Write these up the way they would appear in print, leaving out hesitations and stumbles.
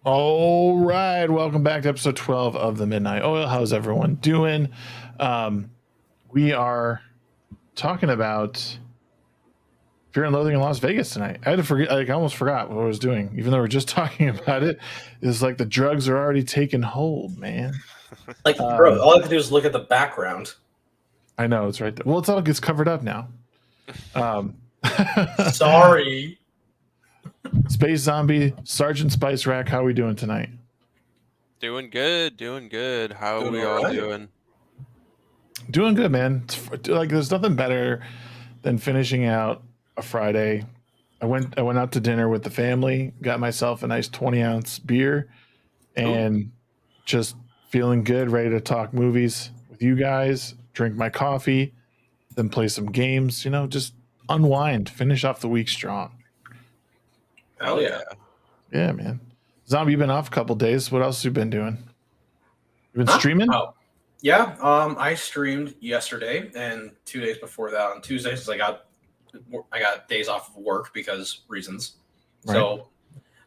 All right, welcome back to episode 12 of the Midnight Oil. How's everyone doing? We are talking about Fear and Loathing in Las Vegas tonight. I had to forget, I almost forgot what I was doing, even though we're just talking about it. It's like the drugs are already taking hold, man. Bro, all I have to do is look at the background. I know, it's right there. Well, it's all gets covered up now. Sorry. Space Zombie, Sergeant Spice Rack, how are we doing tonight? Doing good. How are we all alright. doing? Doing good, man. Like, there's nothing better than finishing out a Friday. I went out to dinner with the family, got myself a nice 20-ounce beer, and just feeling good, ready to talk movies with you guys, drink my coffee, then play some games, just unwind, finish off the week strong. Hell yeah. Yeah, man. Zombie, you've been off a couple days. What else have you been doing? You been streaming? Oh. Yeah, I streamed yesterday and 2 days before that on Tuesdays. I got days off of work because reasons. Right. So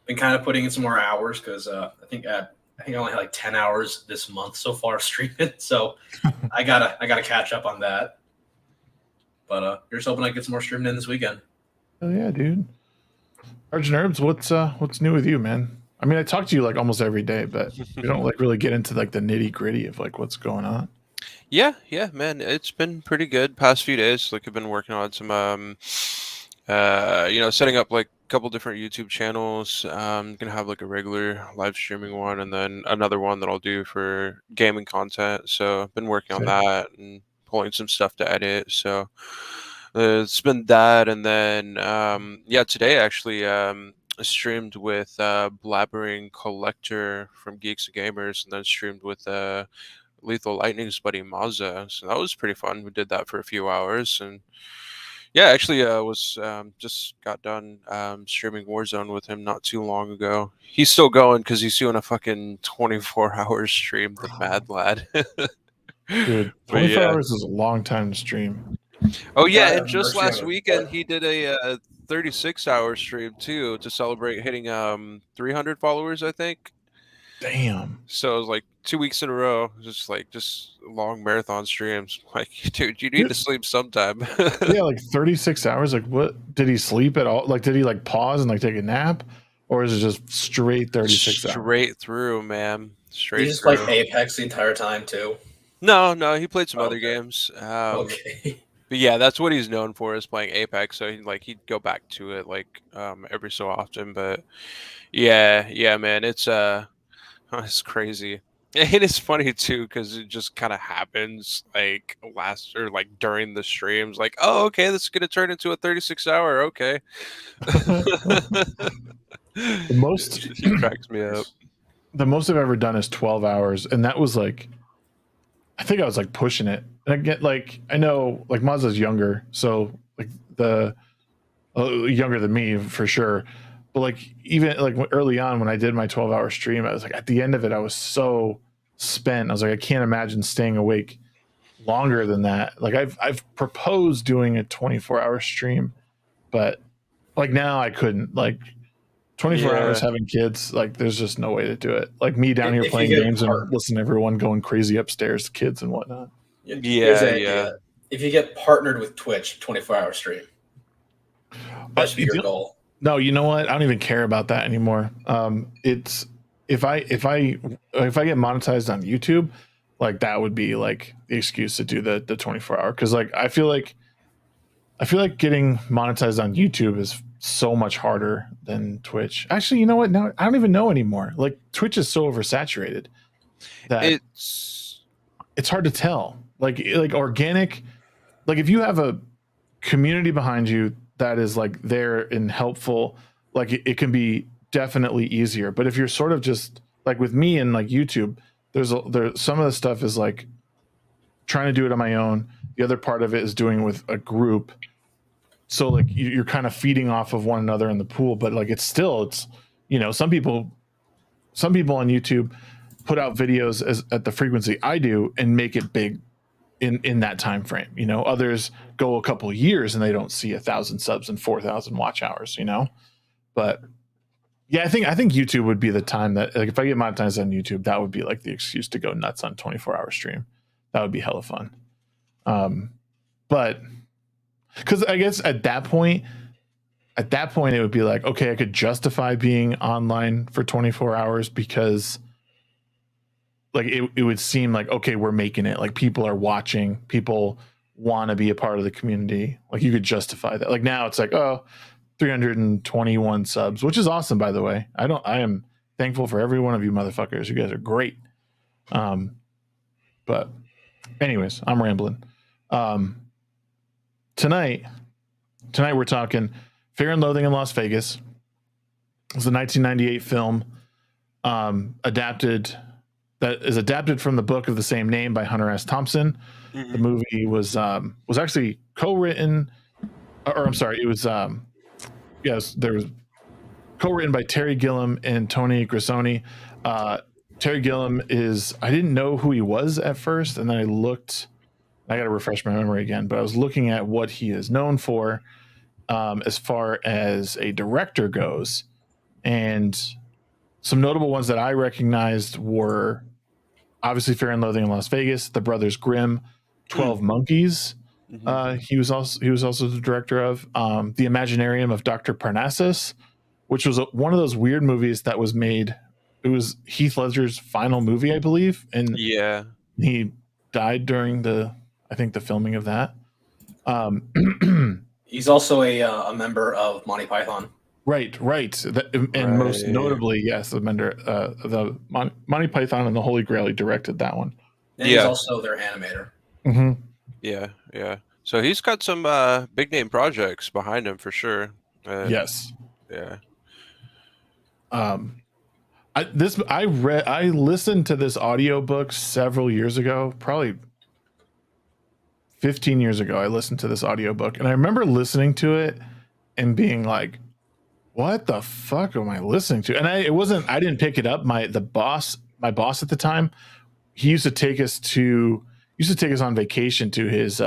been kind of putting in some more hours because I think I only had like 10 hours this month so far streaming. So I gotta catch up on that. But here's hoping I get some more streaming in this weekend. Oh yeah, dude. SgtHerbs, what's new with you, man? I mean, I talk to you like almost every day, but we don't like really get into like the nitty gritty of like what's going on. Yeah, man. It's been pretty good past few days. Like I've been working on some setting up like a couple different YouTube channels. Gonna have like a regular live streaming one and then another one that I'll do for gaming content. So I've been working on that and pulling some stuff to edit. So it's been that, and then today actually I streamed with Blabbering Collector from Geeks and Gamers, and then streamed with Lethal Lightning's buddy Mazza. So that was pretty fun. We did that for a few hours, and yeah, actually was just got done streaming Warzone with him not too long ago. He's still going because he's doing a fucking 24-hour stream, the mad lad. Dude, 24 hours is a long time to stream. Oh yeah, and just last weekend he did a 36-hour stream too to celebrate hitting 300 followers, I think. Damn. So it was like 2 weeks in a row, just long marathon streams. Like, dude, you need to sleep sometime. Yeah, like 36 hours. Like, what did he sleep at all? Like, did he like pause and like take a nap, or is it just straight 36 hours? Straight through, man. Straight. He just played Apex the entire time too. No, he played some other games. Okay. But yeah, that's what he's known for, is playing Apex. So he'd go back to it like every so often. But yeah, man, it's crazy. And it's funny too because it just kind of happens like during the streams. Like, oh, okay, this is gonna turn into a 36-hour. Okay. The most he cracks me up. The most I've ever done is 12 hours, and that was like, I think I was like pushing it. And I get like, I know like Mazda's younger, so like the younger than me for sure. But like even like early on when I did my 12-hour stream, I was like at the end of it, I was so spent. I was like, I can't imagine staying awake longer than that. Like I've proposed doing a 24-hour stream, but like now I couldn't. Like 24 hours having kids, like there's just no way to do it. Like me down here playing games and listening to everyone going crazy upstairs, kids and whatnot. Yeah. If you get partnered with Twitch, 24-hour stream. That should be your goal. No, you know what? I don't even care about that anymore. It's if I get monetized on YouTube, like that would be like the excuse to do the 24-hour, because like I feel like getting monetized on YouTube is so much harder than Twitch. Actually, you know what? Now I don't even know anymore. Like Twitch is so oversaturated that it's hard to tell. Like organic, like if you have a community behind you that is like there and helpful, like it can be definitely easier. But if you're sort of just like with me and like YouTube, there's some of the stuff is like trying to do it on my own. The other part of it is doing it with a group. So like you're kind of feeding off of one another in the pool, but like it's some people on YouTube put out videos at the frequency I do and make it big in that time frame. Others go a couple of years and they don't see 1,000 subs and 4,000 watch hours. But Yeah, I think YouTube would be the time that, like, if I get monetized on YouTube, that would be like the excuse to go nuts on 24-hour stream. That would be hella fun. But because I guess at that point it would be like, okay, I could justify being online for 24 hours because like it would seem like, okay, we're making it, like people are watching, people want to be a part of the community. Like you could justify that. Like now it's like, oh, 321 subs, which is awesome, by the way. I am thankful for every one of you motherfuckers. You guys are great. But anyways, I'm rambling. Tonight we're talking Fear and Loathing in Las Vegas. It's a 1998 film adapted from the book of the same name by Hunter S. Thompson. The movie was actually co-written, or I'm sorry, it was yes, there was co-written by Terry Gilliam and Tony Grisoni. Terry Gilliam I didn't know who he was at first, and then I got to refresh my memory again, but I was looking at what he is known for as far as a director goes, and some notable ones that I recognized were obviously Fear and Loathing in Las Vegas, The Brothers Grimm, 12 Monkeys. He was also the director of The Imaginarium of Dr. Parnassus, which was one of those weird movies that was made. It was Heath Ledger's final movie, I believe, and he died during the filming of that. He's also a member of Monty Python. Right. And most notably, yes, the member the Monty Python and the Holy Grail. He directed that one. And he's also their animator. Yeah. So he's got some big name projects behind him for sure. Yes. Yeah. I listened to this audiobook several years ago, probably 15 years ago. I listened to this audiobook, and I remember listening to it and being like, what the fuck am I listening to? And I didn't pick it up. My boss at the time, he used to take us on vacation to his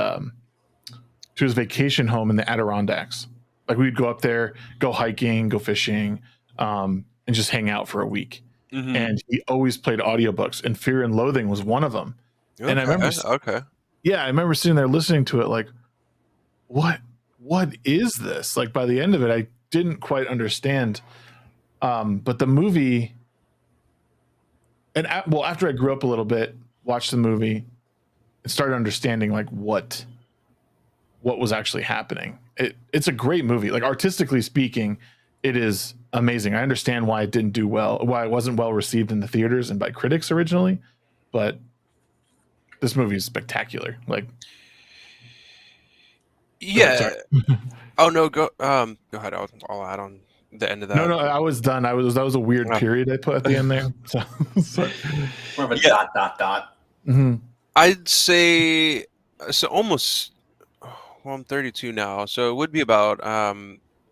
vacation home in the Adirondacks. Like we'd go up there, go hiking, go fishing, and just hang out for a week. And he always played audiobooks, and Fear and Loathing was one of them. Okay. And I remember I remember sitting there listening to it like, what is this? Like by the end of it, I didn't quite understand. But the movie, and after I grew up a little bit, watched the movie and started understanding like what was actually happening. It's a great movie. Like artistically speaking, it is amazing. I understand why it didn't do well, why it wasn't well received in the theaters and by critics originally, but this movie is spectacular. Like, yeah. Oh no, go ahead. I'll add on the end of that. No, I was done. That was a weird period I put at the end there. So. More of a dot. Mm-hmm. I'd say so. Almost. Well, I'm 32 now, so it would be about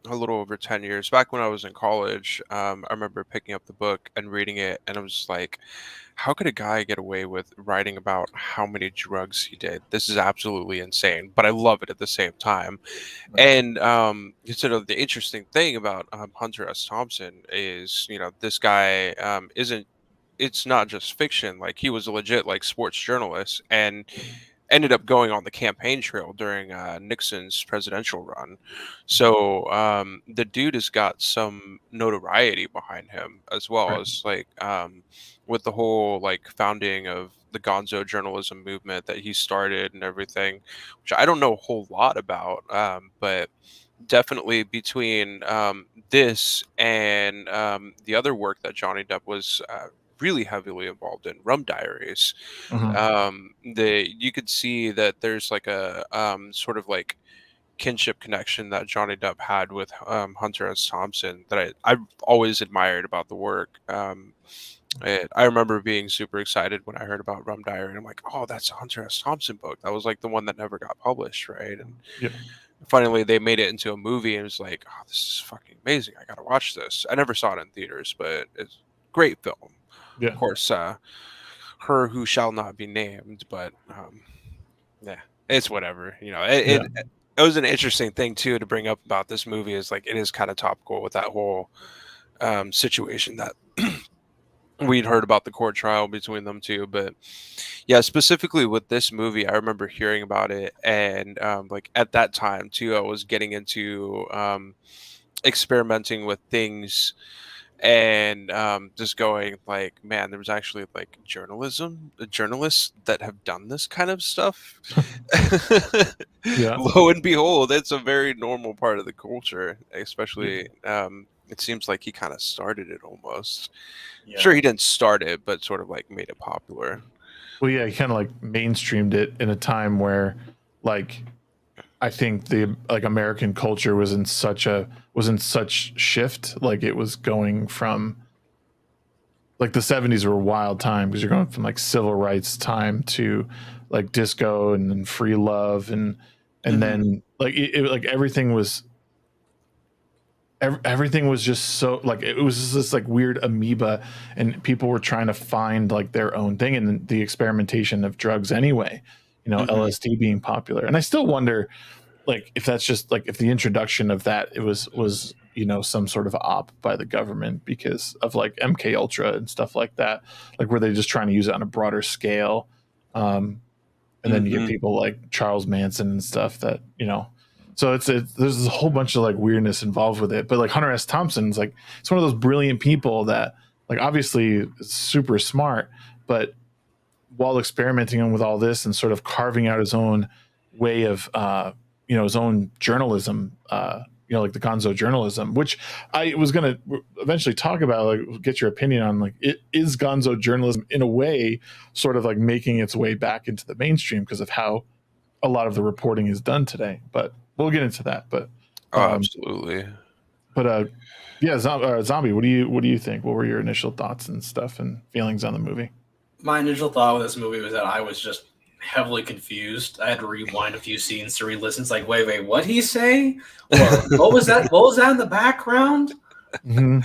a little over 10 years. Back when I was in college, I remember picking up the book and reading it, and I was just like, how could a guy get away with writing about how many drugs he did? This is absolutely insane, but I love it at the same time. And sort of the interesting thing about Hunter S. Thompson is, this guy it's not just fiction. Like he was a legit like sports journalist and ended up going on the campaign trail during Nixon's presidential run. So the dude has got some notoriety behind him, as well as like with the whole like founding of the gonzo journalism movement that he started and everything, which I don't know a whole lot about, but definitely between this and the other work that Johnny Depp was really heavily involved in, Rum Diaries, you could see that there's like a sort of like kinship connection that Johnny Depp had with Hunter S. Thompson that I've always admired about the work. I remember being super excited when I heard about Rum Diary, and I'm like, oh, that's a Hunter S. Thompson book. That was like the one that never got published, right? And finally they made it into a movie, and it was like, oh, this is fucking amazing. I gotta watch this. I never saw it in theaters, but it's a great film. Yeah. Of course, Her Who Shall Not Be Named, but it's whatever. It was an interesting thing too to bring up about this movie, is like it is kind of topical with that whole situation that we'd heard about the court trial between them two. But yeah, specifically with this movie, I remember hearing about it, and like at that time too, I was getting into experimenting with things, and just going like, man, there was actually like journalists that have done this kind of stuff. Yeah. Lo and behold, it's a very normal part of the culture, especially it seems like he kind of started it almost. Yeah. Sure, he didn't start it, but sort of like made it popular. Well, yeah, he kind of like mainstreamed it in a time where, like, I think the like American culture was in such shift. Like it was going from like the 70s were a wild time because you're going from like civil rights time to like disco and then free love and then like like everything was just so like it was just this like weird amoeba, and people were trying to find like their own thing, and the experimentation of drugs anyway, LSD being popular. And I still wonder like if that's just like if the introduction of that it was some sort of op by the government because of like MK Ultra and stuff like that, like were they just trying to use it on a broader scale. And then you get people like Charles Manson and stuff that so there's a whole bunch of like weirdness involved with it. But like Hunter S. Thompson's like it's one of those brilliant people that like obviously super smart, but while experimenting with all this and sort of carving out his own way of his own journalism, like the gonzo journalism, which I was going to eventually talk about, like get your opinion on, like it is gonzo journalism in a way sort of like making its way back into the mainstream because of how a lot of the reporting is done today. But we'll get into that. But Absolutely. But yeah, Zombie, what do you think? What were your initial thoughts and stuff and feelings on the movie? My initial thought with this movie was that I was just heavily confused. I had to rewind a few scenes to re-listen. It's like, wait, what'd he say? Or what was that? What was that in the background? Mm-hmm.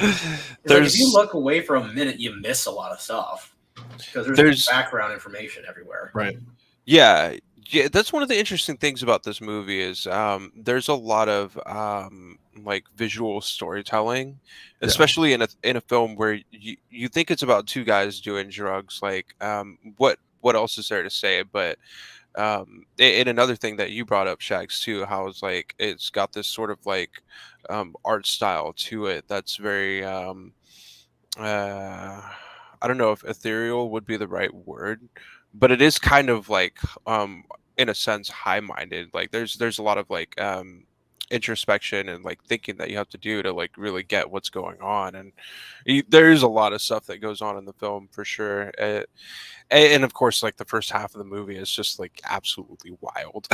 Like, if you look away for a minute, you miss a lot of stuff because there's background information everywhere. Right. Yeah, that's one of the interesting things about this movie is there's a lot of like visual storytelling, especially in a film where you think it's about two guys doing drugs. Like what else is there to say? But and another thing that you brought up, Shags, too, how it's like it's got this sort of like art style to it that's very I don't know if ethereal would be the right word, but it is kind of like in a sense high-minded. Like there's a lot of like introspection and like thinking that you have to do to like really get what's going on, and there's a lot of stuff that goes on in the film for sure. And of course, like the first half of the movie is just like absolutely wild.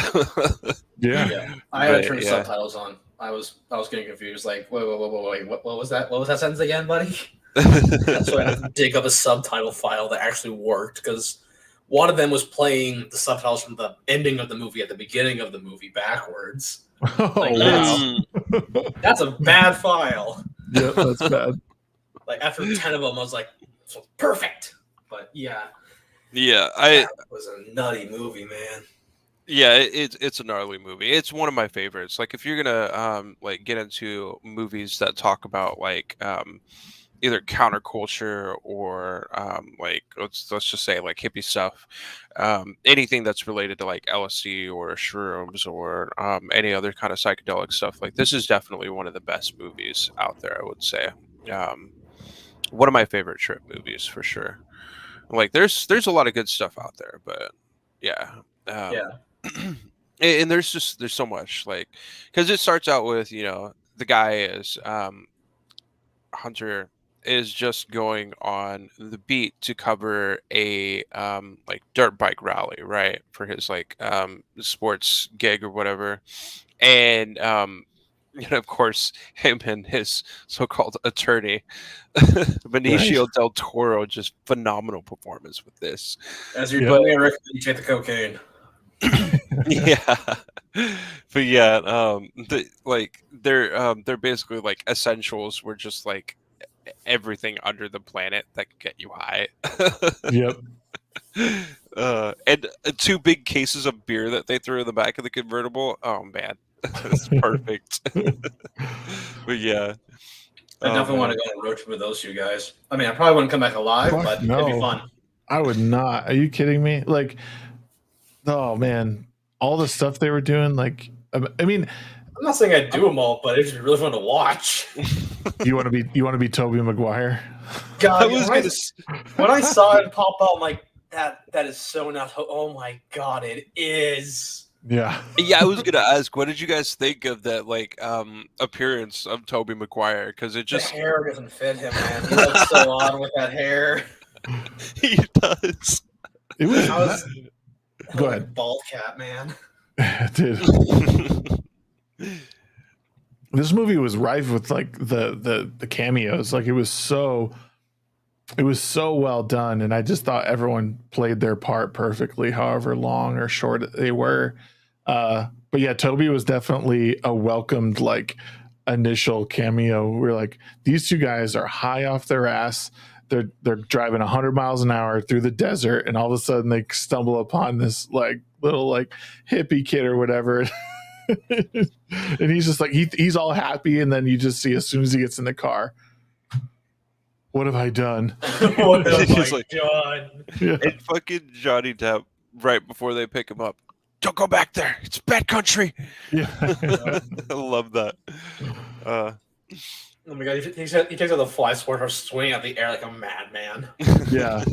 Yeah. I had to turn subtitles on. I was getting confused. Like, wait, what was that? What was that sentence again, buddy? So I had to dig up a subtitle file that actually worked because one of them was playing the subtitles from the ending of the movie at the beginning of the movie backwards. That's a bad file. Yeah, that's bad. Like after 10 of them, I was like, perfect. But yeah, that was a nutty movie, man. Yeah, it's a gnarly movie. It's one of my favorites. Like if you're gonna like get into movies that talk about like either counterculture or like let's just say like hippie stuff, anything that's related to like LSD or shrooms or any other kind of psychedelic stuff, like this is definitely one of the best movies out there, I would say. One of my favorite trip movies for sure. Like there's a lot of good stuff out there, but yeah. And there's so much, like, because it starts out with the guy is Hunter is just going on the beat to cover a like dirt bike rally, right, for his like sports gig or whatever. And of course him and his so-called attorney Benicio Del Toro, just phenomenal performance with this. As you're doing, I recommend you take the cocaine. Yeah. But yeah, they're basically like essentials were just like everything under the planet that could get you high. Yep. And 2 big cases of beer that they threw in the back of the convertible. Oh man, it's perfect. But yeah, I definitely want to go on a road trip with those two guys. I mean, I probably wouldn't come back alive, Fuck but no. it'd be fun. I would not. Are you kidding me? Like, oh man, all the stuff they were doing. Like, I mean, I'm not saying I'd do them all, but it'd be really fun to watch. you want to be Tobey Maguire? God, when I saw it pop out, I'm like, that is so not. Oh my god, it is. Yeah. Yeah, I was gonna ask, what did you guys think of that appearance of Tobey Maguire? Because it just the hair doesn't fit him, man. He looks so odd with that hair. He does. It was. Go ahead. Bald cat, man. Dude. This movie was rife with like the cameos. Like it was so well done, and I just thought everyone played their part perfectly, however long or short they were. But yeah, Toby was definitely a welcomed like initial cameo. We're like, these two guys are high off their ass. They're driving 100 miles an hour through the desert, and all of a sudden they stumble upon this like little like hippie kid or whatever. And he's just like he's all happy, and then you just see as soon as he gets in the car, what have I done? What have I done? Yeah. And fucking Johnny Depp right before they pick him up. Don't go back there. It's bad country. Yeah. I love that. Oh my god, he takes out the fly sword or swinging out the air like a madman. Yeah.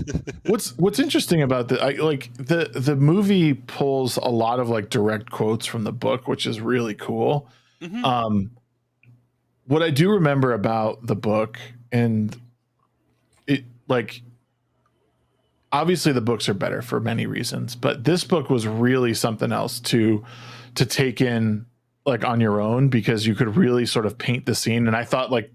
What's interesting about the movie pulls a lot of like direct quotes from the book, which is really cool. Mm-hmm. What I do remember about the book, and it like obviously the books are better for many reasons, but this book was really something else to take in like on your own, because you could really sort of paint the scene. And I thought like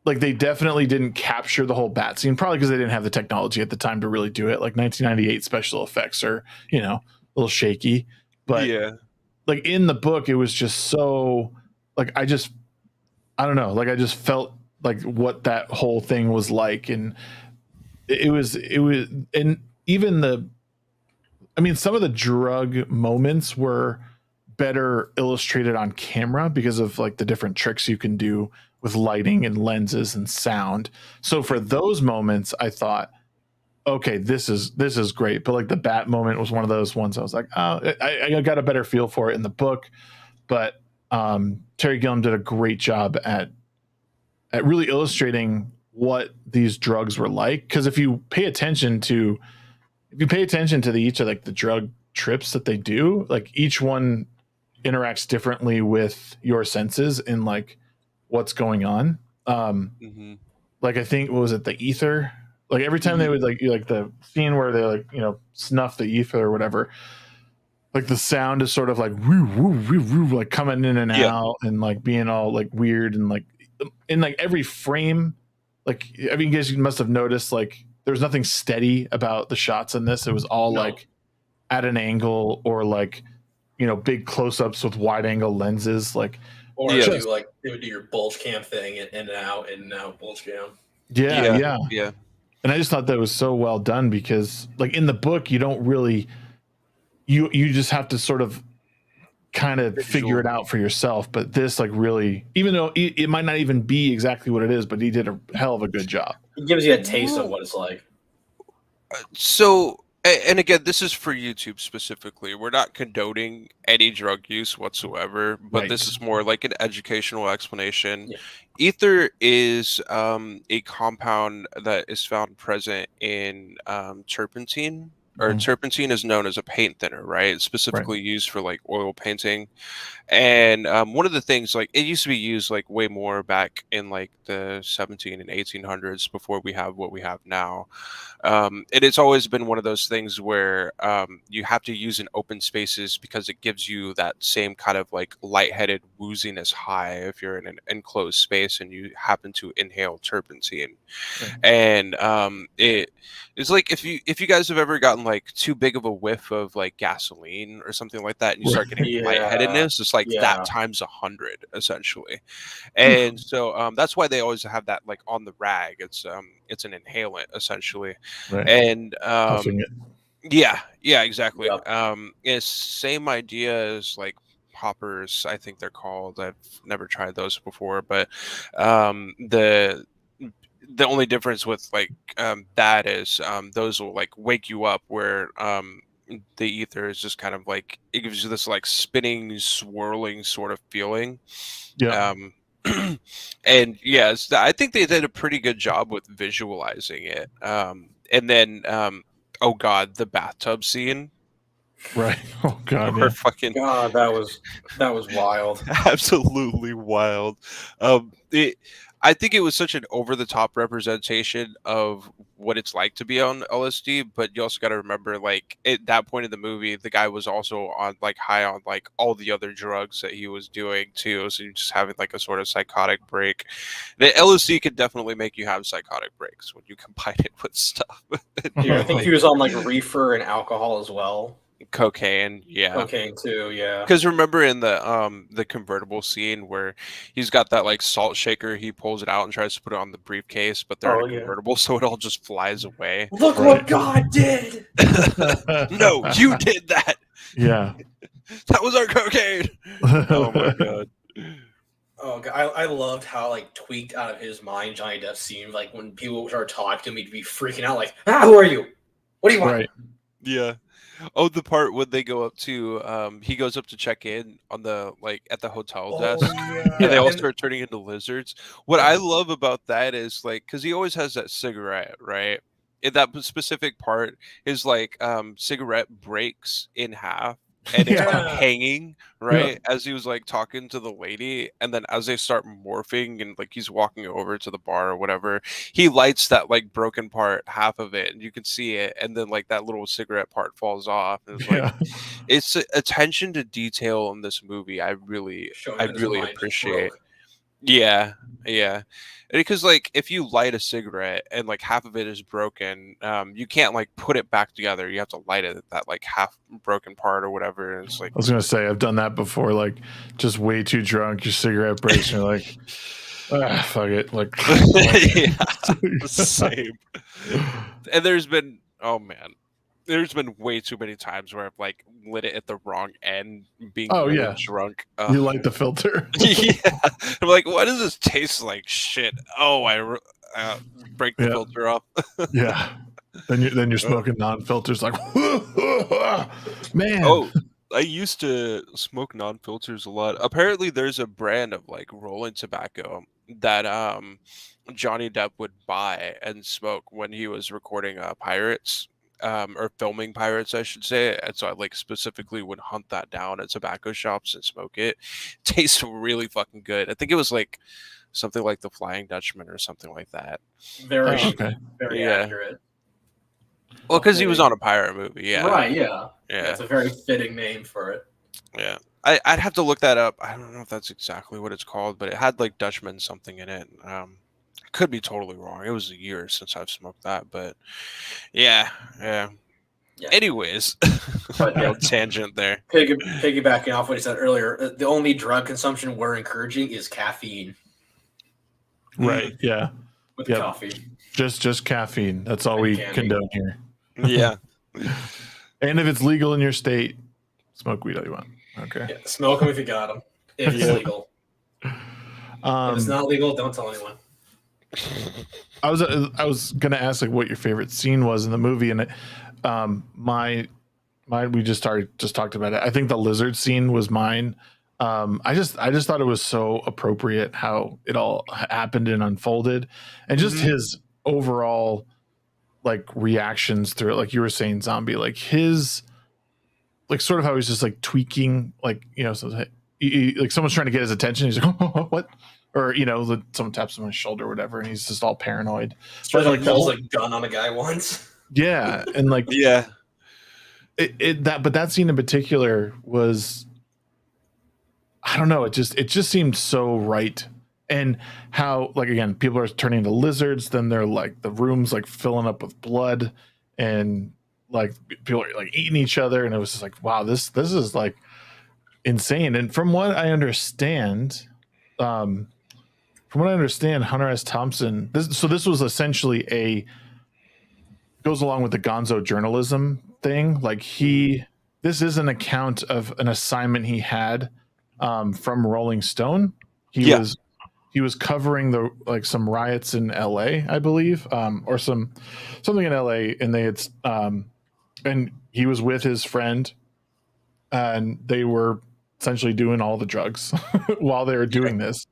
they definitely didn't capture the whole bat scene, probably because they didn't have the technology at the time to really do it. Like 1998 special effects are, a little shaky, but yeah, like in the book, it was just so like, I don't know. Like I just felt like what that whole thing was like. And it was, and even some of the drug moments were better illustrated on camera because of like the different tricks you can do with lighting and lenses and sound. So for those moments, I thought, okay, this is great. But like the bat moment was one of those ones I was like, oh, I got a better feel for it in the book. But Terry Gilliam did a great job at really illustrating what these drugs were like. Because if you pay attention to each of like the drug trips that they do, like each one interacts differently with your senses in like what's going on. Like I think, what was it, the ether? Like every time they would like the scene where they like snuff the ether or whatever, like the sound is sort of like woo, woo, woo, woo, like coming in and out and like being all like weird, and like in like every frame, like I mean, you guys must have noticed like there was nothing steady about the shots in this. It was all like at an angle, or like big close-ups with wide angle lenses, like, or they would do your bulge cam thing in and out bulge cam. Yeah. And I just thought that was so well done, because like in the book you don't really you just have to sort of kind of figure it out for yourself. But this like really, even though it might not even be exactly what it is, but he did a hell of a good job. It gives you a taste of what it's like. So, and again, this is for YouTube specifically. We're not condoning any drug use whatsoever, but this is more like an educational explanation. Yeah. Ether is a compound that is found present in turpentine. Or turpentine is known as a paint thinner, right? It's specifically used for like oil painting. And one of the things, like it used to be used like way more back in like the 17 and 1800s before we have what we have now. It has always been one of those things where you have to use in open spaces because it gives you that same kind of like lightheaded wooziness high if you're in an enclosed space and you happen to inhale turpentine. And it's like if you guys have ever gotten like too big of a whiff of like gasoline or something like that, and you start getting lightheadedness, it's like that times 100 essentially. And so that's why they always have that like on the rag. It's an inhalant essentially. And yeah, exactly. It's same idea as like poppers, I think they're called. I've never tried those before, but the only difference with like that is those will like wake you up, where the ether is just kind of like, it gives you this like spinning, swirling sort of feeling. Yeah. Um, and yes, I think they did a pretty good job with visualizing it. And then oh god, the bathtub scene Right. Oh god. were Yeah. fucking God, that was wild. absolutely wild. I think it was such an over the top representation of what it's like to be on LSD, but you also got to remember, like at that point in the movie, the guy was also on like high on like all the other drugs that he was doing too, so you're just having like a sort of psychotic break. The LSD can definitely make you have psychotic breaks when you combine it with stuff. Yeah, I think he was on like reefer and alcohol as well. Cocaine, yeah. Cocaine too, yeah. Because remember in the convertible scene where he's got that like salt shaker, he pulls it out and tries to put it on the briefcase, but they're in a convertible, so it all just flies away. Look what God did! No, you did that. Yeah. That was our cocaine. Oh my god. Oh, God, I loved how like tweaked out of his mind Johnny Depp seemed. Like when people started talking to him, he'd be freaking out, like, "Ah, who are you? What do you want?" Right. Yeah. Oh, the part when they go up to he goes up to check in on the like at the hotel desk, yeah. and they all start turning into lizards. What I love about that is like, because he always has that cigarette, right? In that specific part, his like cigarette breaks in half and it's like Yeah. hanging, right? As he was like talking to the lady, and then as they start morphing and like he's walking over to the bar or whatever, he lights that like broken part, half of it, and you can see it, and then like that little cigarette part falls off. And it's like, Yeah. it's attention to detail in this movie. I really appreciate. Yeah, yeah. Because like if you light a cigarette and like half of it is broken, you can't like put it back together. You have to light it that like half broken part or whatever. And it's like, I was gonna say I've done that before, like just way too drunk, your cigarette breaks, and you're like, fuck it. Like yeah, same. And there's been, oh man, there's been way too many times where I've like lit it at the wrong end, being really drunk. You light the filter. Yeah, I'm like, why does this taste like shit? Oh, I break the filter off. Yeah. Then you're smoking non-filters, like, man. Oh, I used to smoke non-filters a lot. Apparently, there's a brand of like rolling tobacco that Johnny Depp would buy and smoke when he was recording Pirates. Or filming Pirates, I should say. And so I like specifically would hunt that down at tobacco shops and smoke it. Tastes really fucking good. I think it was like something like the Flying Dutchman or something like that. Very accurate. Well, because he was on a pirate movie, yeah. Right, yeah. Yeah. It's a very fitting name for it. Yeah. I'd have to look that up. I don't know if that's exactly what it's called, but it had like Dutchman something in it. Could be totally wrong. It was a year since I've smoked that, but yeah. Anyways, tangent there. Piggybacking off what he said earlier, the only drug consumption we're encouraging is caffeine. Right. Yeah. With coffee. Just caffeine. That's all we condone here. Yeah. And if it's legal in your state, smoke weed all you want. Okay. Yeah, smoke them if you got them. If it's legal. If it's not legal, don't tell anyone. I was gonna ask like what your favorite scene was in the movie, and my we just talked about it. I think the lizard scene was mine. I just thought it was so appropriate how it all happened and unfolded, and just his overall like reactions through it. Like you were saying, Zombie, like his like sort of how he's just like tweaking, like, you know, so like someone's trying to get his attention. He's like, oh, what? Or, you know, someone taps him on his shoulder or whatever, and he's just all paranoid. But like pulls a gun on a guy once. Yeah, and like but that scene in particular was, I don't know, it just seemed so right. And how, like, again, people are turning into lizards, then they're like the room's like filling up with blood, and like people are like eating each other, and it was just like, wow, this is like insane. And from what I understand, Hunter S. Thompson, this was essentially goes along with the gonzo journalism thing. Like this is an account of an assignment he had from Rolling Stone. He was covering some riots in LA, I believe, or something in LA, and they had and he was with his friend, and they were essentially doing all the drugs while they were doing this.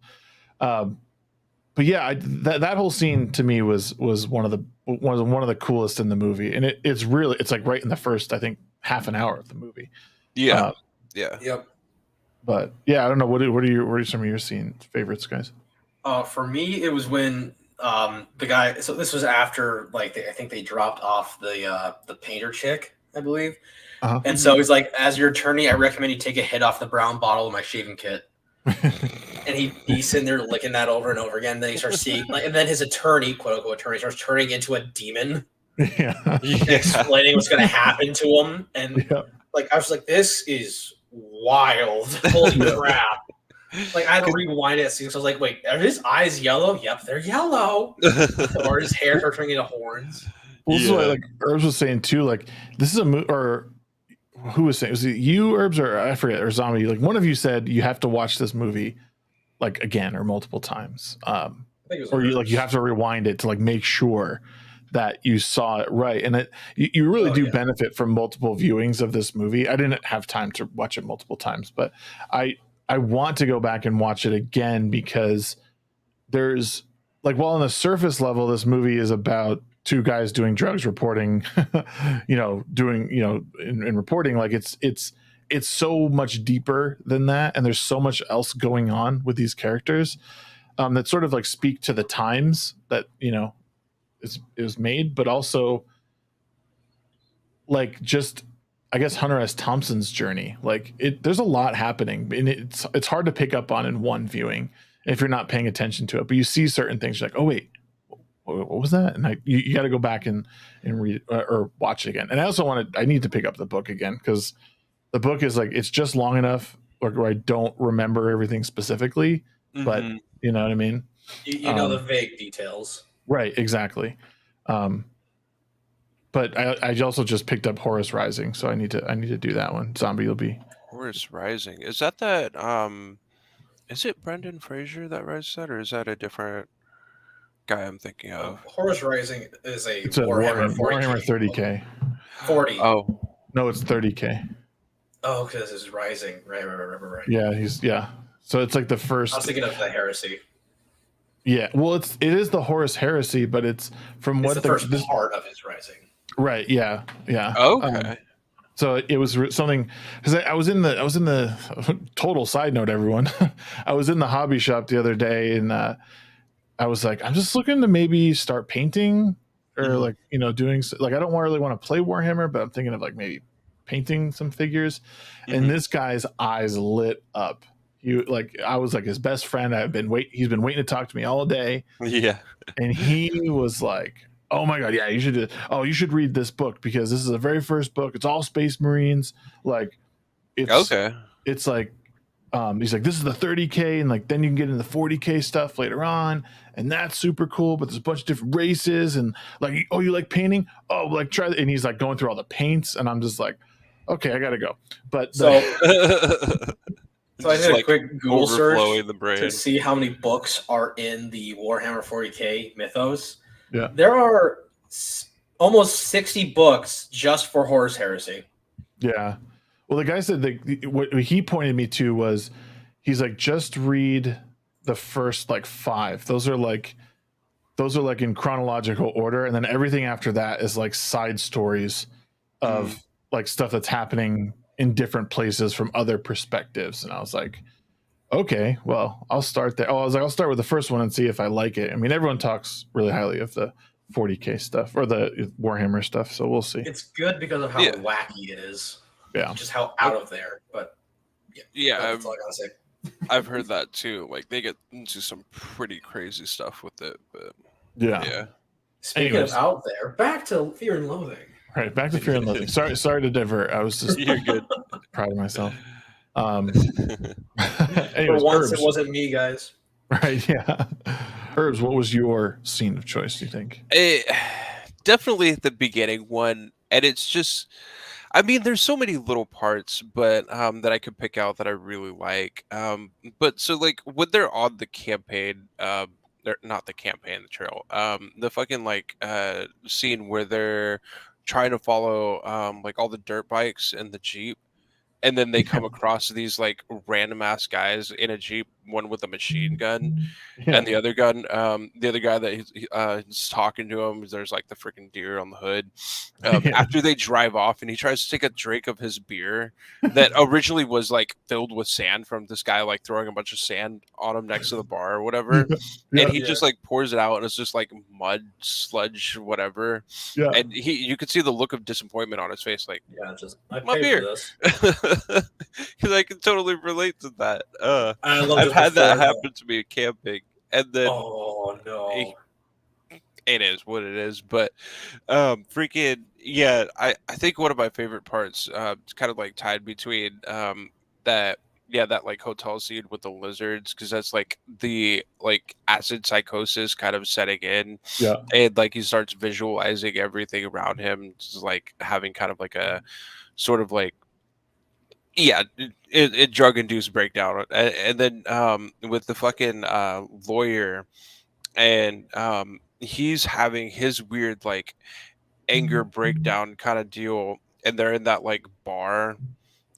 But yeah, that whole scene to me was one of the coolest in the movie, and it's like right in the first, I think, half an hour of the movie. Yeah. Yep. But yeah, I don't know. What are some of your favorites, guys? For me, it was when the guy. So this was after I think they dropped off the painter chick, I believe. Uh-huh. And so he's like, as your attorney, I recommend you take a hit off the brown bottle of my shaving kit. And he's sitting there licking that over and over again. And then he starts seeing, and then his attorney, quote unquote attorney, starts turning into a demon. Yeah. Explaining what's going to happen to him. And I was like, this is wild. Holy crap. I had to rewind it. So I was like, wait, are his eyes yellow? Yep, they're yellow. Or his hair starts turning into horns. Well, this is what Herbs was saying too. This is a movie, or who was saying? Was it you, Herbs, or I forget, or Zombie? One of you said you have to watch this movie again or multiple times. I think it was or you have to rewind it to make sure that you saw it right. And you really do benefit from multiple viewings of this movie. I didn't have time to watch it multiple times, but I want to go back and watch it again, because there's while on the surface level, this movie is about two guys doing drugs, reporting, in reporting, it's so much deeper than that. And there's so much else going on with these characters that sort of speak to the times that, it was made, but also just, I guess, Hunter S. Thompson's journey. There's a lot happening, and it's hard to pick up on in one viewing if you're not paying attention to it. But you see certain things, you're like, oh wait, what was that? And you got to go back and read or watch it again. And I need to pick up the book again, because the book is it's just long enough where I don't remember everything specifically, but you know what I mean? You know the vague details. Right, exactly. But I also just picked up Horus Rising, so I need to do that one. Zombie, you'll be Horus Rising. Is that is it Brendan Fraser that writes that, or is that a different guy I'm thinking of? Horus Rising is it's a Warhammer 30K. 40. Oh. No, it's 30K. Oh, because this is Rising. Right. Yeah, so it's the first. I was thinking of the Heresy. Yeah, well, it is the Horus Heresy, but it's from the first part of his Rising. Right. Yeah. Okay. So it was something, because I was in the total side note, everyone. I was in the hobby shop the other day, and I was like, I'm just looking to maybe start painting, or doing I don't really want to play Warhammer, but I'm thinking of maybe painting some figures. And this guy's eyes lit up. I was his best friend. He's been waiting to talk to me all day. Yeah. And he was like, oh my God, yeah, you should read this book, because this is the very first book. It's all Space Marines. It's okay. It's he's like, this is the 30K, and then you can get into the 40K stuff later on, and that's super cool. But there's a bunch of different races, and oh, you like painting? Oh, try that. And he's going through all the paints, and I'm just like, okay, I gotta go. But So I did a quick Google search to see how many books are in the Warhammer 40K mythos. Yeah, there are almost 60 books just for Horus Heresy. Yeah. Well, the guy said what he pointed me to was, he's just read the first 5. Those are in chronological order, and then everything after that is side stories of stuff that's happening in different places from other perspectives. And I was like, okay, well, I'll start there. I'll start with the first one and see if I like it. I mean, everyone talks really highly of the 40K stuff or the Warhammer stuff, so we'll see. It's good because of how wacky it is. Yeah, just how out of there. But that's all I gotta say. I've heard that too. They get into some pretty crazy stuff with it. But yeah. Speaking of out there, back to Fear and Loathing. Right, back to Fear and Loathing. Sorry to divert. I was just you're good. Proud of myself. Anyways, for once, Herbs. It wasn't me, guys. Right? Yeah. Herbs, what was your scene of choice? Do you think? Definitely the beginning one, and it's just I mean, there's so many little parts, but that I could pick out that I really like. But so like when they're on the campaign, they're not the campaign, the trail, the fucking like scene where they're trying to follow like all the dirt bikes and the Jeep, and then they come across these like random ass guys in a Jeep, one with a machine gun Yeah. and the other guy that he's talking to him, there's like the freaking deer on the hood. Yeah. After they drive off, and he tries to take a drink of his beer that originally was like filled with sand from this guy like throwing a bunch of sand on him next to the bar or whatever, and Yeah. he just like pours it out, and it's just like mud, sludge, whatever. Yeah. And you could see the look of disappointment on his face, like Yeah, just I my paid beer, for this. because I can totally relate to that. I love I've just had that before happen to me camping, and then Oh no. it is what it is. But freaking yeah, I think one of my favorite parts, it's kind of like tied between that that like hotel scene with the lizards, because that's like the like acid psychosis kind of setting in, Yeah. and like he starts visualizing everything around him, just like having kind of like a sort of like it drug induced breakdown, and then with the fucking lawyer, and he's having his weird like anger breakdown kind of deal, and they're in that like bar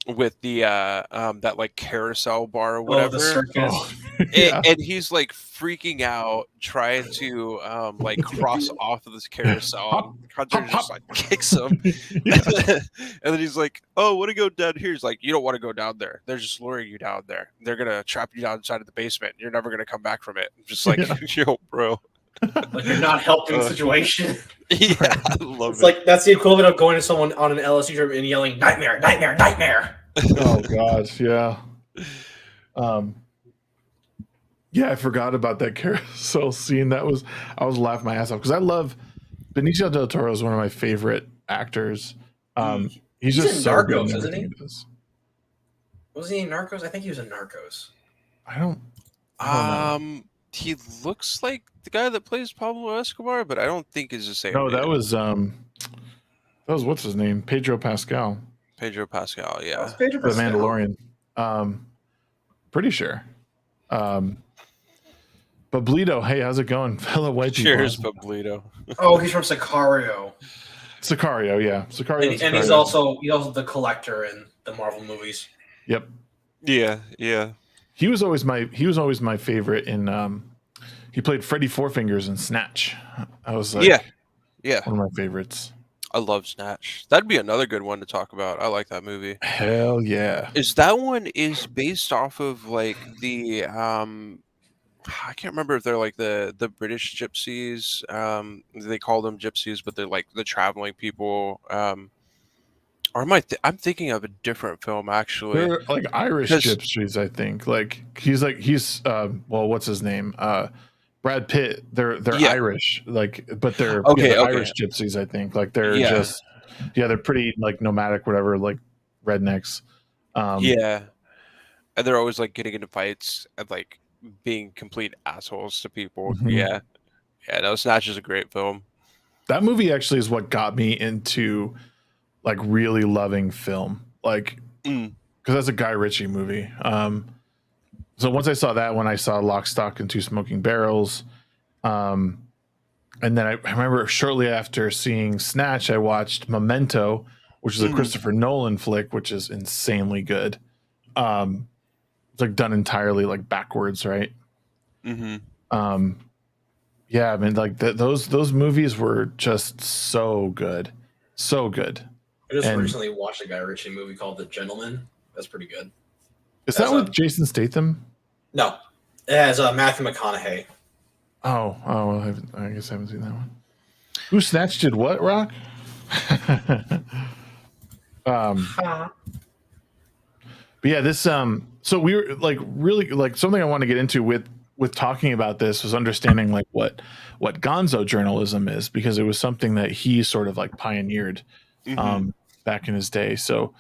with the that like carousel bar or Oh, the whatever, Oh, circus. yeah. and he's like freaking out trying to like cross off of this carousel, and Hop, Hunter hop, just hop. like kicks him. Yeah. And then he's like, "Oh, want to go down here?" He's like, "You don't want to go down there. They're just luring you down there. They're gonna trap you down inside of the basement. You're never gonna come back from it." I'm just like, Yeah. yo, bro. Like you're not helping the Uh, situation. Yeah, Right. I love It's it. like that's the equivalent of going to someone on an LSD trip and yelling "nightmare, nightmare, nightmare." Oh gosh, yeah. Um, yeah, I forgot about that carousel scene. I was laughing my ass off because I love Benicio Del Toro is one of my favorite actors. He's He's just in so good Narcos, in isn't everything he? he does. Was he in Narcos? I think he was in Narcos. I don't know. He looks like the guy that plays Pablo Escobar, but I don't think he's the same. No, dude. that was what's his name? Pedro Pascal, Pedro Pascal. Oh, Yeah. it's Pedro the Pascal. Mandalorian. Pretty sure. Bablito, hey, how's it going, fellow white people? Cheers, Pablito. Oh, he's from Sicario, Sicario, yeah, Sicario, and he's Sicario. also the collector in the Marvel movies. Yep. Yeah, yeah. He was always my favorite in he played Freddy Four Fingers in Snatch. I was like Yeah. one of my favorites. I love Snatch. That'd be another good one to talk about. I like that movie. Hell yeah. Is that one is based off of like the I can't remember if they're like the British gypsies. They call them gypsies, but they're like the traveling people. Or am I'm thinking of a different film actually. They're like Irish 'Cause- gypsies, I think. Like he's well, what's his name? Brad Pitt. They're Yeah. Irish, like, but they're Okay, they're okay. Irish gypsies, I think. Like they're Yeah. just they're pretty like nomadic, whatever, like rednecks. Yeah. And they're always like getting into fights and like being complete assholes to people. Mhm. Yeah. Yeah, no, Snatch is a great film. That movie actually is what got me into like really loving film, like Mm. because that's a Guy Ritchie movie. So once I saw that one, I saw Lock, Stock, and Two Smoking Barrels. And then I remember shortly after seeing Snatch, I watched Memento, which is a Christopher Nolan flick, which is insanely good. It's like done entirely like backwards, right? Mm-hmm. Yeah, I mean, like those movies were just so good, so good. I just And- recently watched a Guy Ritchie movie called The Gentleman. That's pretty good. Is that That's, with Jason Statham? No, it has Matthew McConaughey. Oh, well, I guess I haven't seen that one. Who Snatch did what, Rock? But yeah, this so we were like really like something I want to get into with talking about this was understanding like what gonzo journalism is, because it was something that he sort of like pioneered back in his day. So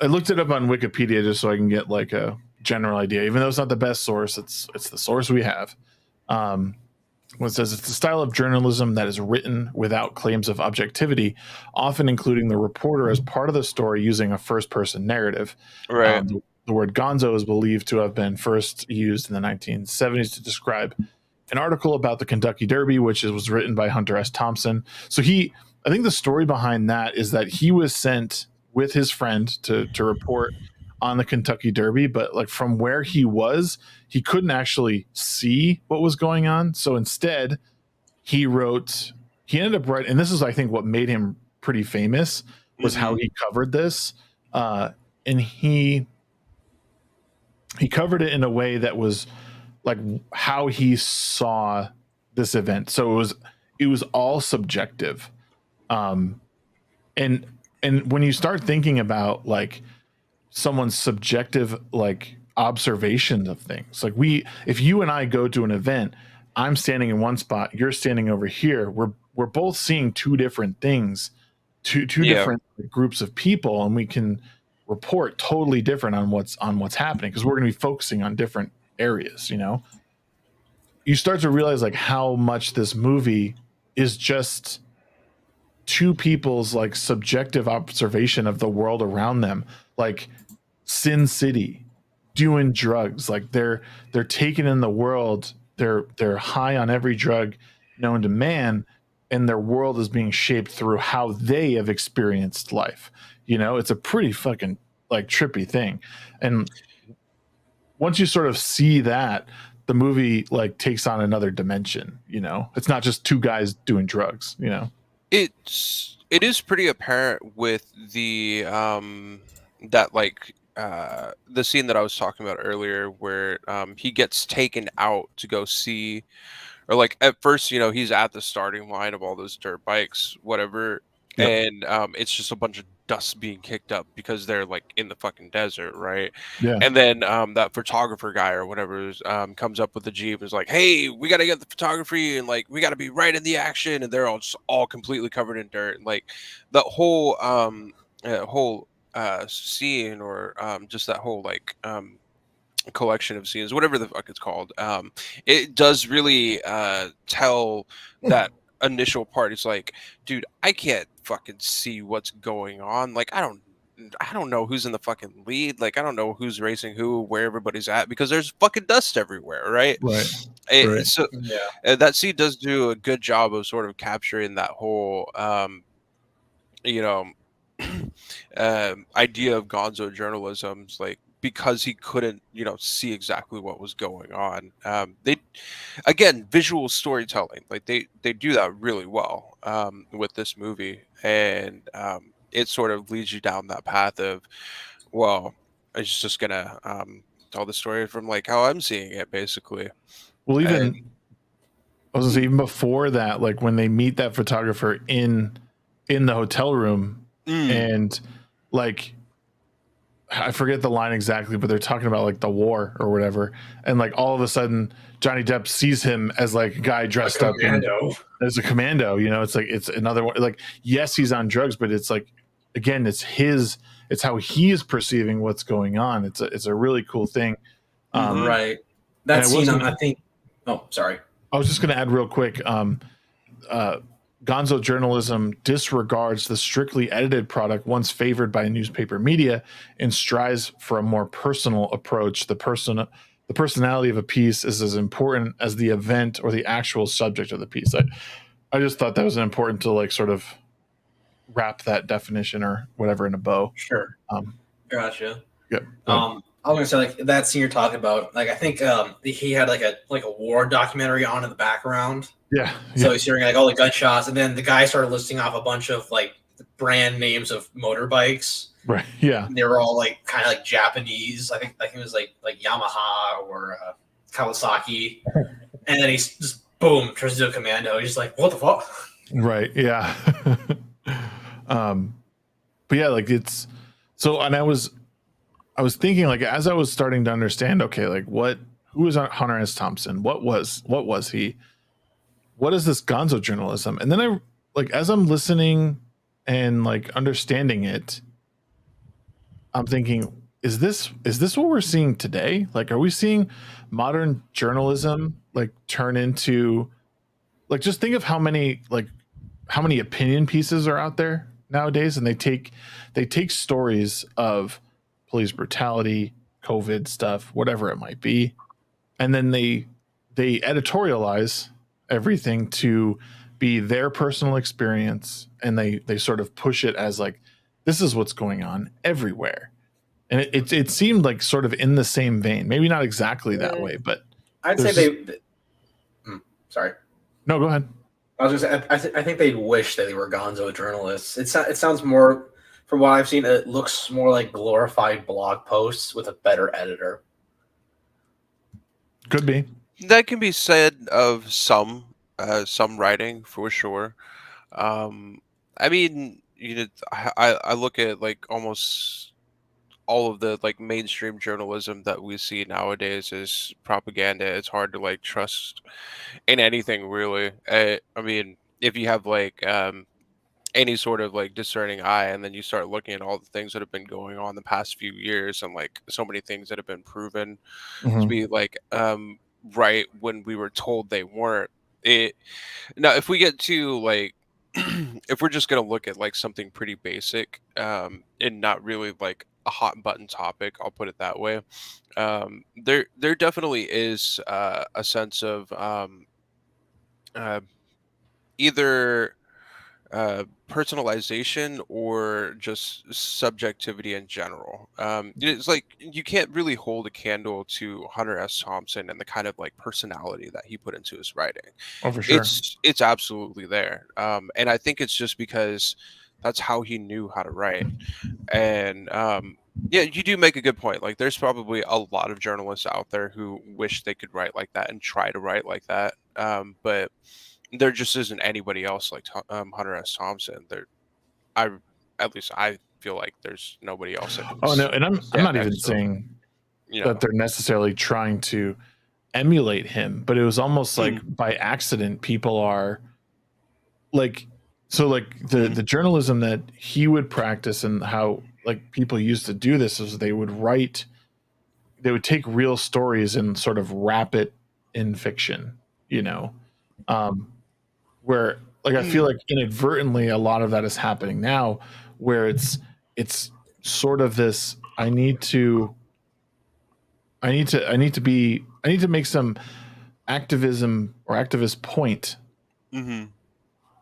I looked it up on Wikipedia just so I can get like a general idea, even though it's not the best source, it's the source we have. When it says it's a style of journalism that is written without claims of objectivity, often including the reporter as part of the story using a first-person narrative. Right. The word gonzo is believed to have been first used in the 1970s to describe an article about the Kentucky Derby, which was written by Hunter S. Thompson. So I think the story behind that is that he was sent with his friend to report on the Kentucky Derby, but like from where he was, he couldn't actually see what was going on. So instead, he ended up writing, and this is, I think, what made him pretty famous was how he covered this. And he covered it in a way that was like how he saw this event. So it was all subjective. And when you start thinking about like someone's subjective like observations of things, like if you and I go to an event, I'm standing in one spot, you're standing over here, we're both seeing two different things, two different groups of people, and we can report totally different on what's happening because we're going to be focusing on different areas. You start to realize like how much this movie is just two people's like subjective observation of the world around them, like Sin City, doing drugs, like they're taking in the world, they're high on every drug known to man, and their world is being shaped through how they have experienced life. It's a pretty fucking like trippy thing. And once you sort of see that, the movie like takes on another dimension. It's not just two guys doing drugs. It is pretty apparent with the that like the scene that I was talking about earlier where he gets taken out to go see, or like at first, he's at the starting line of all those dirt bikes, whatever. Yep. And it's just a bunch of dust being kicked up because they're like in the fucking desert, right? Yeah. And then that photographer guy or whatever comes up with the Jeep and is like, hey, we got to get the photography and like we got to be right in the action, and they're all completely covered in dirt. And like the whole scene, or just that whole like collection of scenes, whatever the fuck it's called, it does really tell that initial part. It's like, dude, I can't fucking see what's going on. Like I don't know who's in the fucking lead. Like I don't know who's racing who, where everybody's at, because there's fucking dust everywhere, right? Right. So that scene does do a good job of sort of capturing that whole idea of gonzo journalism, like because he couldn't see exactly what was going on. They, again, visual storytelling, like they do that really well with this movie, and it sort of leads you down that path of, well, it's just gonna tell the story from like how I'm seeing it, basically. Well, I was gonna say, even before that, like when they meet that photographer in the hotel room, and like I forget the line exactly, but they're talking about like the war or whatever, and like all of a sudden Johnny Depp sees him as like a guy dressed up as a commando. It's like it's another one. Like, yes, he's on drugs, but it's like, again, it's how he is perceiving what's going on. It's a really cool thing. Right. That scene, I think. Oh, sorry. I was just going to add real quick. Gonzo journalism disregards the strictly edited product once favored by newspaper media and strives for a more personal approach. The personality of a piece is as important as the event or the actual subject of the piece. I just thought that was important to like sort of wrap that definition or whatever in a bow. Sure. Gotcha. Yeah. I was gonna say, like, that scene you're talking about, like I think he had like a war documentary on in the background. Yeah. So he's hearing like all the gunshots, and then the guy started listing off a bunch of like brand names of motorbikes. Right. Yeah. And they were all like kind of like Japanese. I think it was like Yamaha or Kawasaki. And then he's just boom turns into a commando. He's just like, what the fuck? Right. Yeah. But yeah, like it's so, and I was thinking, like, as I was starting to understand, okay, like who is Hunter S. Thompson? What was he? What is this gonzo journalism? And then I, like, as I'm listening and like understanding it, I'm thinking, is this what we're seeing today? Like, are we seeing modern journalism like turn into like just think of how many opinion pieces are out there nowadays, and they take stories of police brutality, COVID stuff, whatever it might be, and then they editorialize everything to be their personal experience, and they sort of push it as like this is what's going on everywhere. And it seemed like sort of in the same vein, maybe not exactly that way, but I'd say sorry. No, go ahead. I was gonna say I think they'd wish that they were gonzo journalists. It sounds more, from what I've seen, it looks more like glorified blog posts with a better editor. Could be. That can be said of some writing for sure. I mean, I look at like almost all of the like mainstream journalism that we see nowadays is propaganda. It's hard to like trust in anything really. I mean, if you have like any sort of like discerning eye, and then you start looking at all the things that have been going on the past few years, and like so many things that have been proven to be like right when we were told they weren't. It Now, if we get to like if we're just gonna look at like something pretty basic, and not really like a hot button topic, I'll put it that way. There definitely is a sense of uh, either personalization or just subjectivity in general. It's like you can't really hold a candle to Hunter S. Thompson and the kind of like personality that he put into his writing. Oh, for sure. It's absolutely there, and I think it's just because that's how he knew how to write. And yeah, you do make a good point. Like, there's probably a lot of journalists out there who wish they could write like that and try to write like that, but there just isn't anybody else like Hunter S. Thompson. I At least I feel like there's nobody else that can. Oh no, and I'm not even saying that they're necessarily trying to emulate him, but it was almost like by accident people are like, so like the journalism that he would practice and how like people used to do this is they would take real stories and sort of wrap it in fiction, where like I feel like inadvertently a lot of that is happening now, where it's sort of this I need to make some activism or activist point, and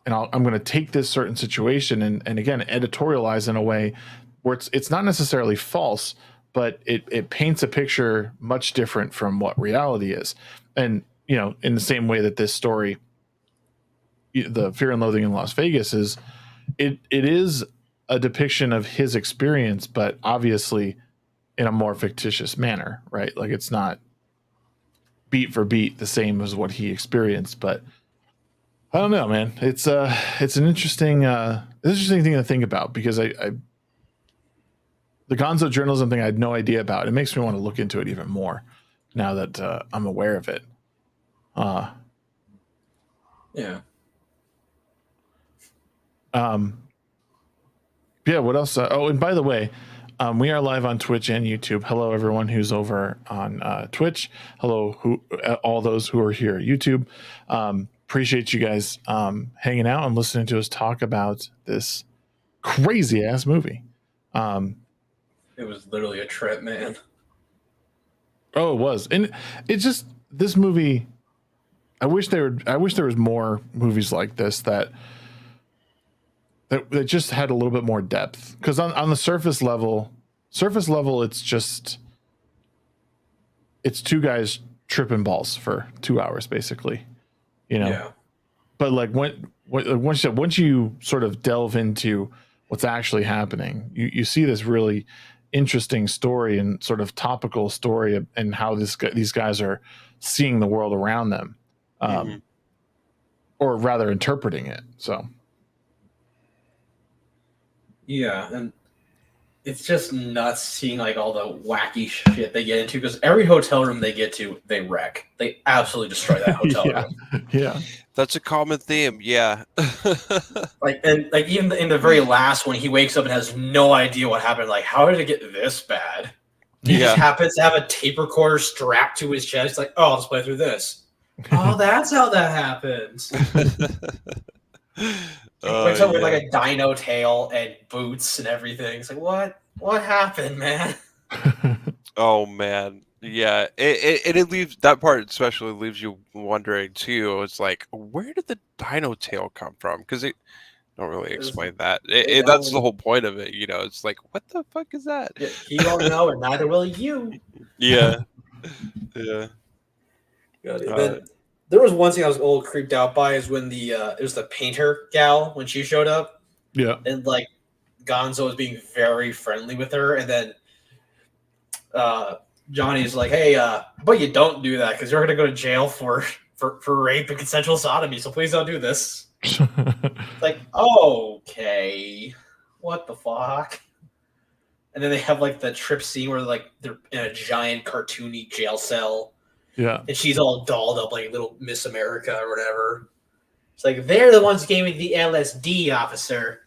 I'm going to take this certain situation and again editorialize in a way where it's not necessarily false, but it paints a picture much different from what reality is. And in the same way that this story, the Fear and Loathing in Las Vegas, it is a depiction of his experience, but obviously in a more fictitious manner, right? Like it's not beat for beat the same as what he experienced, but I don't know, man. It's an interesting thing to think about, because the gonzo journalism thing I had no idea about. It makes me want to look into it even more now that I'm aware of it. Yeah. Yeah, what else? And by the way, we are live on Twitch and YouTube. Hello, everyone who's over on Twitch. Hello, all those who are here at YouTube. Appreciate you guys hanging out and listening to us talk about this crazy ass movie. It was literally a trip, man. Oh, it was, and it's just this movie. I wish there was more movies like this that just had a little bit more depth, because on the surface level it's two guys tripping balls for 2 hours basically, Yeah. But like once you sort of delve into what's actually happening, you see this really interesting story and sort of topical story and how these guys are seeing the world around them, or rather interpreting it. So yeah, and it's just nuts seeing like all the wacky shit they get into, because every hotel room they get to, they wreck. They absolutely destroy that hotel room. Yeah. That's a common theme. Yeah. like even in the very last one, he wakes up and has no idea what happened. Like, how did it get this bad? He just happens to have a tape recorder strapped to his chest. It's like, oh, let's play through this. Oh, that's how that happens. Wakes up with like a dino tail and boots and everything. It's like, what happened, man? Oh man, yeah. It leaves that part especially leaves you wondering too. It's like, where did the dino tail come from? Because it don't really explain that. That's the whole point of it, you know. It's like, what the fuck is that? Yeah, he won't know, and neither will you. Yeah, yeah. Then there was one thing I was a little creeped out by is when it was the painter gal when she showed up. Yeah. And like Gonzo was being very friendly with her, and then Johnny's like, "Hey, but you don't do that because you're gonna go to jail for rape and consensual sodomy. So please don't do this." Like, okay, what the fuck? And then they have like the trip scene where like they're in a giant cartoony jail cell. Yeah. And she's all dolled up like little Miss America or whatever. It's like, they're the ones who gave me the LSD, officer.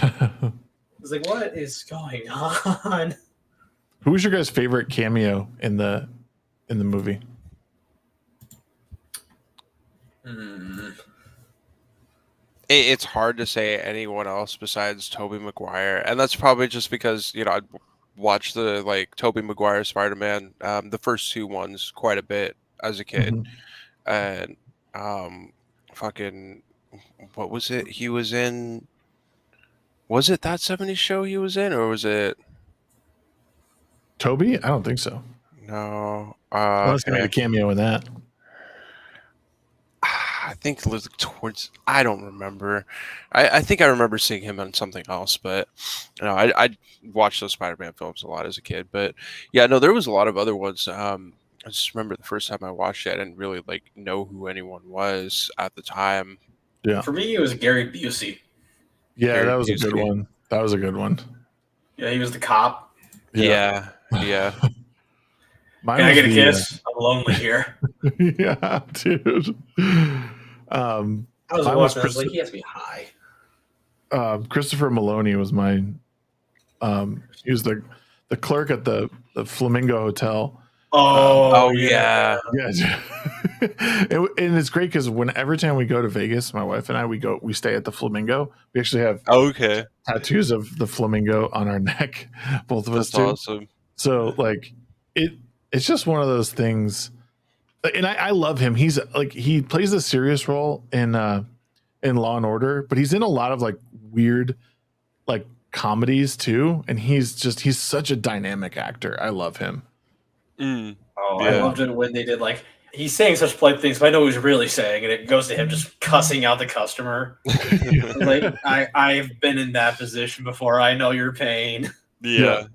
It's like, what is going on? Who was your guys' favorite cameo in the movie? It's hard to say anyone else besides Tobey Maguire, and that's probably just because, you know, I watched the like Tobey Maguire Spider-Man, the first two ones quite a bit as a kid, and fucking what was it? He was in. Was it That 70s Show he was in, or was it Toby? I don't think so. No? Unless he had a cameo in that. I think it was towards. I don't remember. I think I remember seeing him on something else, but you know, I watched those Spider-Man films a lot as a kid. But yeah, no, there was a lot of other ones. I just remember the first time I watched it, I didn't really like know who anyone was at the time. Yeah, for me, it was Gary Busey. Yeah, Gary that was Busey. A good one. That was a good one. Yeah, he was the cop. Yeah. Can I get a kiss? I'm lonely here. Yeah, dude. I was watching. I was like, he has to be high. Christopher Maloney was mine. He was the clerk at the Flamingo Hotel. Yeah. And it's great because every time we go to Vegas, my wife and I, we stay at the Flamingo. We actually have tattoos of the flamingo on our neck, both of us too. Awesome. So like it's just one of those things, and I love him. He's like, he plays a serious role in Law and Order, but he's in a lot of like weird like comedies too, and he's such a dynamic actor. I love him. I loved it when they did like, he's saying such polite things, but I know what he's really saying, and it goes to him just cussing out the customer. Like, I've been in that position before. I know your pain. Yeah.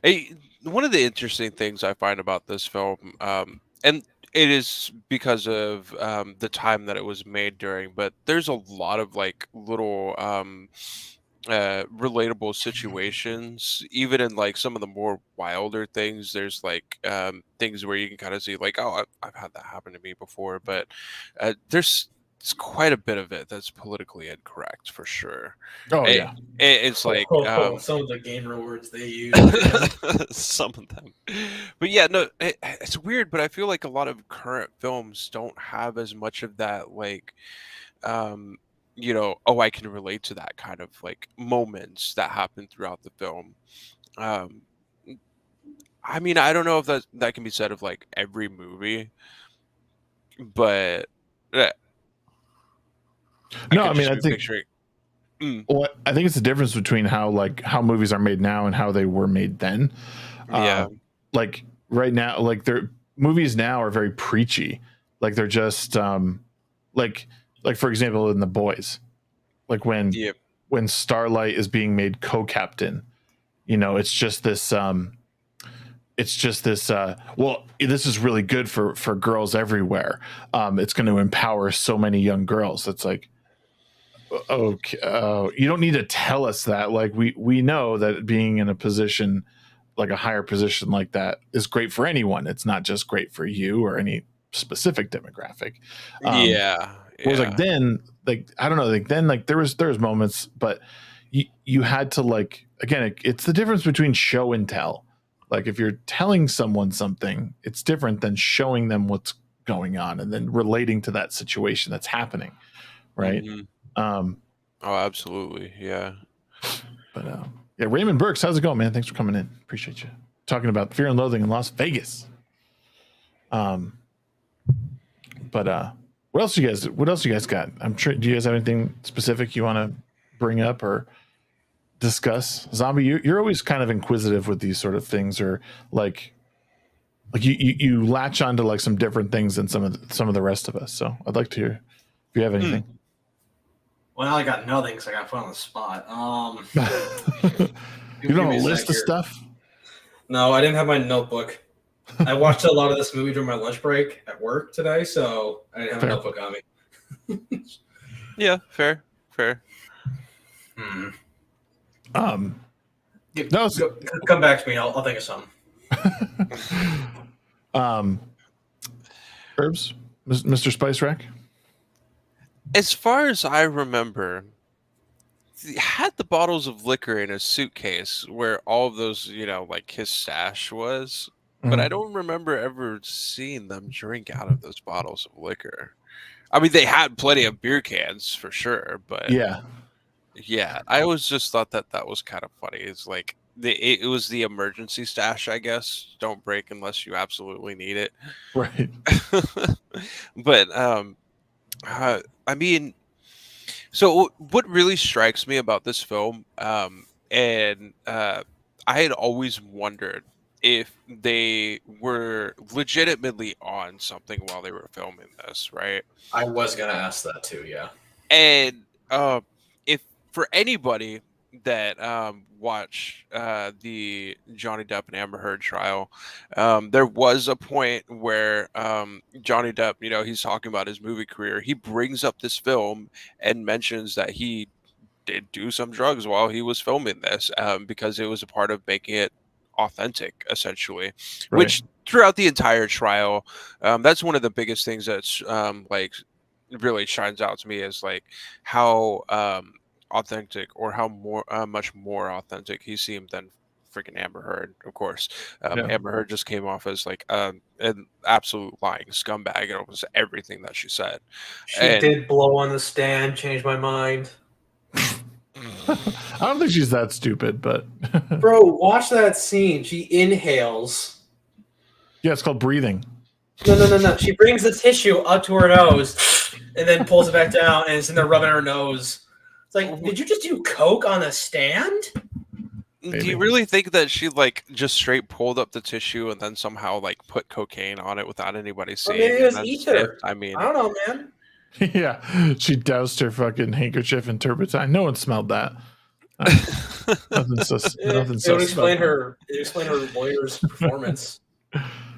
Hey, one of the interesting things I find about this film, and it is because of the time that it was made during, but there's a lot of like little relatable situations, even in like some of the more wilder things. There's like things where you can kind of see like, oh, I've had that happen to me before, but there's quite a bit of it that's politically incorrect for sure. It's like some of the gamer words they use. Some of them, but yeah, no, it's weird, but I feel like a lot of current films don't have as much of that, like you know, I can relate to that kind of like moments that happen throughout the film. I mean, I don't know if that can be said of like every movie, but no, I mean, I think well, I think it's the difference between how movies are made now and how they were made then. Like right now, like their movies now are very preachy. Like they're just like for example, in The Boys, like when Starlight is being made co-captain, you know, it's just this well, this is really good for girls everywhere. It's going to empower so many young girls. It's like, okay, you don't need to tell us that. Like we know that being in a position, like a higher position like that, is great for anyone. It's not just great for you or any specific demographic. Whereas like then, like I don't know, like then like there was moments, but you had to like, again, it's the difference between show and tell. Like if you're telling someone something, it's different than showing them what's going on and then relating to that situation that's happening, right? Oh, absolutely, yeah. But yeah, Raymond Burks, how's it going, man? Thanks for coming in. Appreciate you talking about Fear and Loathing in Las Vegas. But what else you guys got? I'm sure. Do you guys have anything specific you want to bring up or discuss? Zombie, you're always kind of inquisitive with these sort of things, or like you latch onto like some different things than some of the rest of us. So I'd like to hear if you have anything. Well, I got nothing because I got put on the spot. You don't have a list of stuff? No, I didn't have my notebook. I watched a lot of this movie during my lunch break at work today, so I didn't have a notebook on me. Yeah, fair. Come back to me. I'll think of something. Herbs, Mr. Spice Rack. As far as I remember, he had the bottles of liquor in his suitcase where all of those, like his stash was. But I don't remember ever seeing them drink out of those bottles of liquor. I mean, they had plenty of beer cans for sure, but yeah, I always just thought that was kind of funny. It's like it was the emergency stash, I guess. Don't break unless you absolutely need it. Right. But I mean, so what really strikes me about this film, and I had always wondered if they were legitimately on something while they were filming this, right? I was gonna ask that too, yeah. And if for anybody that watched the Johnny Depp and Amber Heard trial, there was a point where Johnny Depp, he's talking about his movie career. He brings up this film and mentions that he did do some drugs while he was filming this, because it was a part of making it authentic, essentially. Right. Which throughout the entire trial, that's one of the biggest things that's like really shines out to me, is like how authentic, or how much more authentic he seemed than freaking Amber Heard. Of course, Amber Heard just came off as like an absolute lying scumbag in almost everything that she said. She did blow on the stand, changed my mind. I don't think she's that stupid, but bro, watch that scene. She inhales. Yeah, it's called breathing. No. She brings the tissue up to her nose and then pulls it back down, and it's in there rubbing her nose. It's like, did you just do coke on a stand? Maybe. Do you really think that she like just straight pulled up the tissue and then somehow like put cocaine on it without anybody seeing? Maybe it was ether. I mean, I don't know, man. Yeah, she doused her fucking handkerchief in turpentine. No one smelled that. Nothing so. It would explain her lawyer's performance.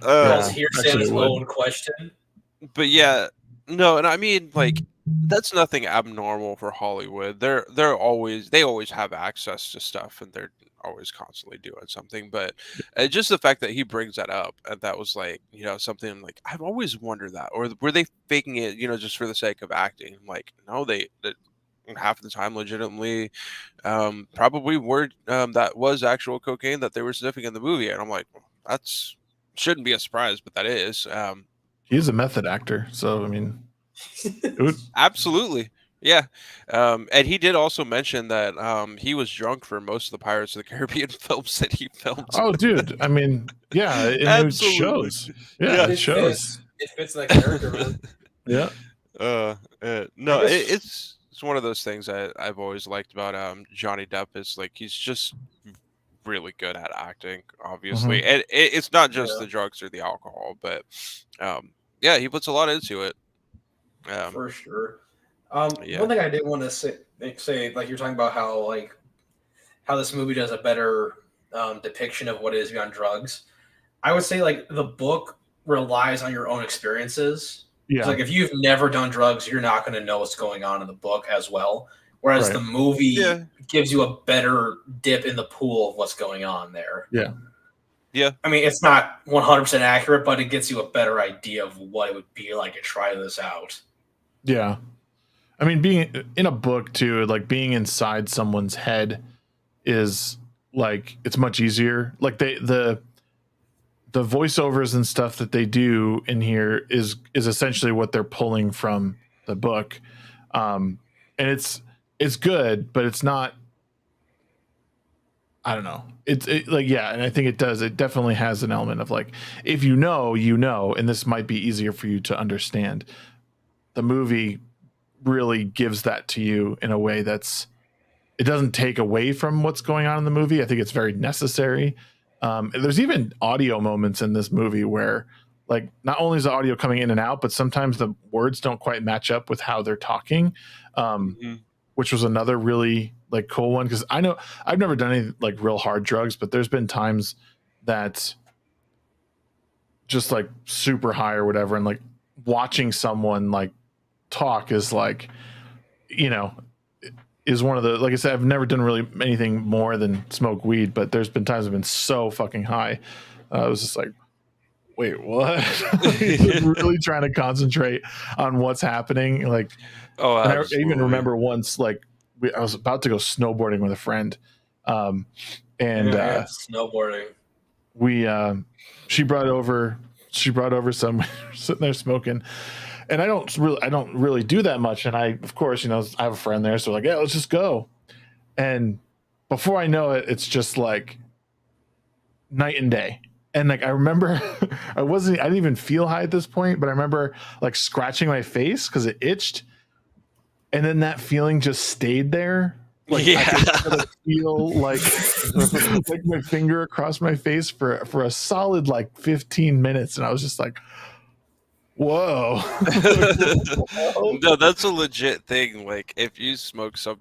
Hearsay on his own question. But yeah, no, and I mean, like, that's nothing abnormal for Hollywood. They always have access to stuff, and they're always constantly doing something. But just the fact that he brings that up, and that was like, something like, I've always wondered that, or were they faking it, just for the sake of acting? Like, no, they half the time legitimately probably were that was actual cocaine that they were sniffing in the movie, and I'm like, well, that's shouldn't be a surprise, but that is. He's a method actor, so I mean, absolutely, yeah. And he did also mention that he was drunk for most of the Pirates of the Caribbean films that he filmed. Oh, dude, I mean, yeah, it shows. Yeah, it shows. It fits that character, man. Yeah. No, it's one of those things I've always liked about Johnny Depp, is like he's just really good at acting, obviously. And it's not just the drugs or the alcohol, but yeah, he puts a lot into it. For sure. One thing I did want to say, like, you're talking about how this movie does a better depiction of what it is beyond drugs. I would say, like, the book relies on your own experiences. Yeah. Like, if you've never done drugs, you're not going to know what's going on in the book as well. Whereas the movie gives you a better dip in the pool of what's going on there. Yeah. Yeah. I mean, it's not 100% accurate, but it gets you a better idea of what it would be like to try this out. Yeah. I mean, being in a book too, like being inside someone's head is like, it's much easier. Like the the voiceovers and stuff that they do in here is essentially what they're pulling from the book, and it's good, but it's not. I don't know. Like, yeah, and I think it does. It definitely has an element of like, if you know, and this might be easier for you to understand. The movie really gives that to you in a way it doesn't take away from what's going on in the movie. I think it's very necessary. There's even audio moments in this movie where, like, not only is the audio coming in and out, but sometimes the words don't quite match up with how they're talking. Which was another really like cool one, because I know I've never done any like real hard drugs, but there's been times that just like super high or whatever, and like watching someone like talk is like, is one of the, like I said, I've never done really anything more than smoke weed, but there's been times I've been so fucking high. I was just like, wait, what? Really trying to concentrate on what's happening. Like, and I even remember once, like, I was about to go snowboarding with a friend, and snowboarding. She brought over some sitting there smoking, and I don't really do that much. And I, of course, I have a friend there, so like, yeah, let's just go. And before I know it, it's just like night and day. And like, I remember I didn't even feel high at this point, but I remember like scratching my face because it itched. And then that feeling just stayed there. Like, I could feel like like my finger across my face for a solid like 15 minutes. And I was just like, whoa. No, that's a legit thing. Like, if you smoke some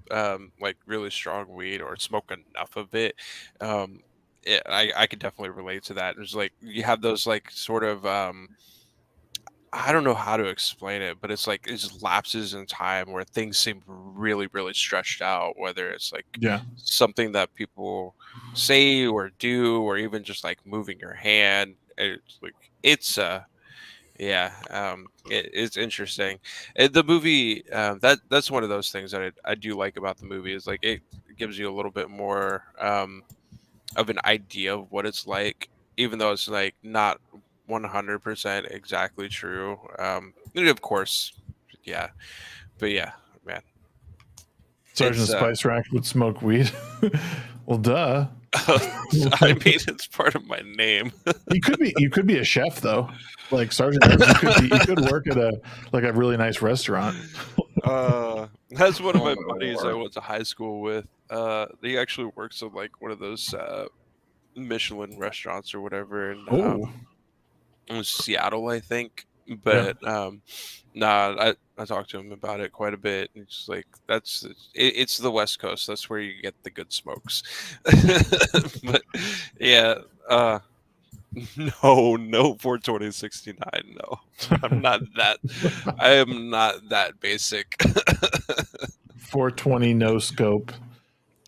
like really strong weed or smoke enough of it, I could definitely relate to that. There's like, you have those like sort of I don't know how to explain it, but it's like it's just lapses in time where things seem really, really stretched out, whether it's like something that people say or do, or even just like moving your hand. It's like, it's it's interesting. The movie, that's one of those things that I do like about the movie, is like it gives you a little bit more of an idea of what it's like, even though it's like not 100% exactly true. Of course, yeah, but yeah, man. Sergeant Spice Rack would smoke weed. Well, duh. I mean, it's part of my name. You could be a chef though, like Sergeant. You could work at a really nice restaurant. That's one of my buddies I went to high school with. He actually works at like one of those Michelin restaurants or whatever, and in Seattle, I think. But I talked to him about it quite a bit, and it's like, it's the West Coast. That's where you get the good smokes. But yeah, no 42069. No, I'm not that. I am not that basic. 420 no scope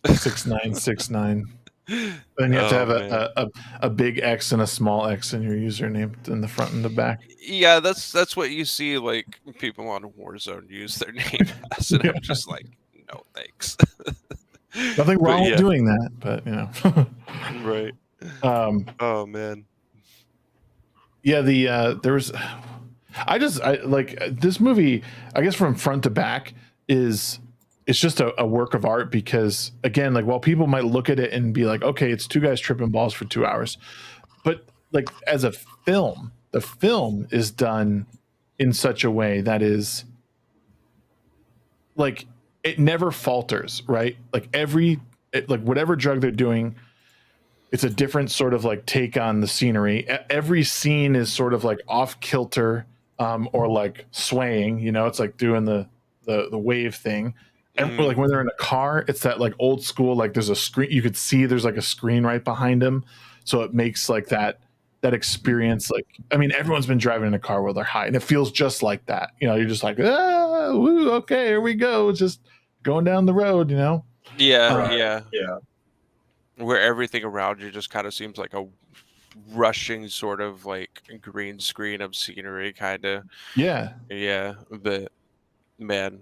6969. Then you have to have a big X and a small X in your username in the front and the back. Yeah, that's what you see like people on Warzone use their name as, and I'm just like, no thanks. Nothing wrong with doing that, but right. Oh man. Yeah, there was. I like this movie. I guess from front to back it's just a work of art, because again, like, while people might look at it and be like, okay, it's two guys tripping balls for 2 hours, but like, as a film, the film is done in such a way that is like, it never falters, right? Like like whatever drug they're doing, it's a different sort of like take on the scenery. Every scene is sort of like off kilter, or like swaying, it's like doing the wave thing. And like when they're in a car, it's that like old school, like there's a screen, you could see there's like a screen right behind them, so it makes like that experience. Like, I mean, everyone's been driving in a car while they're high, and it feels just like that. You're just like, woo, okay, here we go, just going down the road. Yeah. Where everything around you just kind of seems like a rushing sort of like green screen of scenery, kind of. Yeah, but man.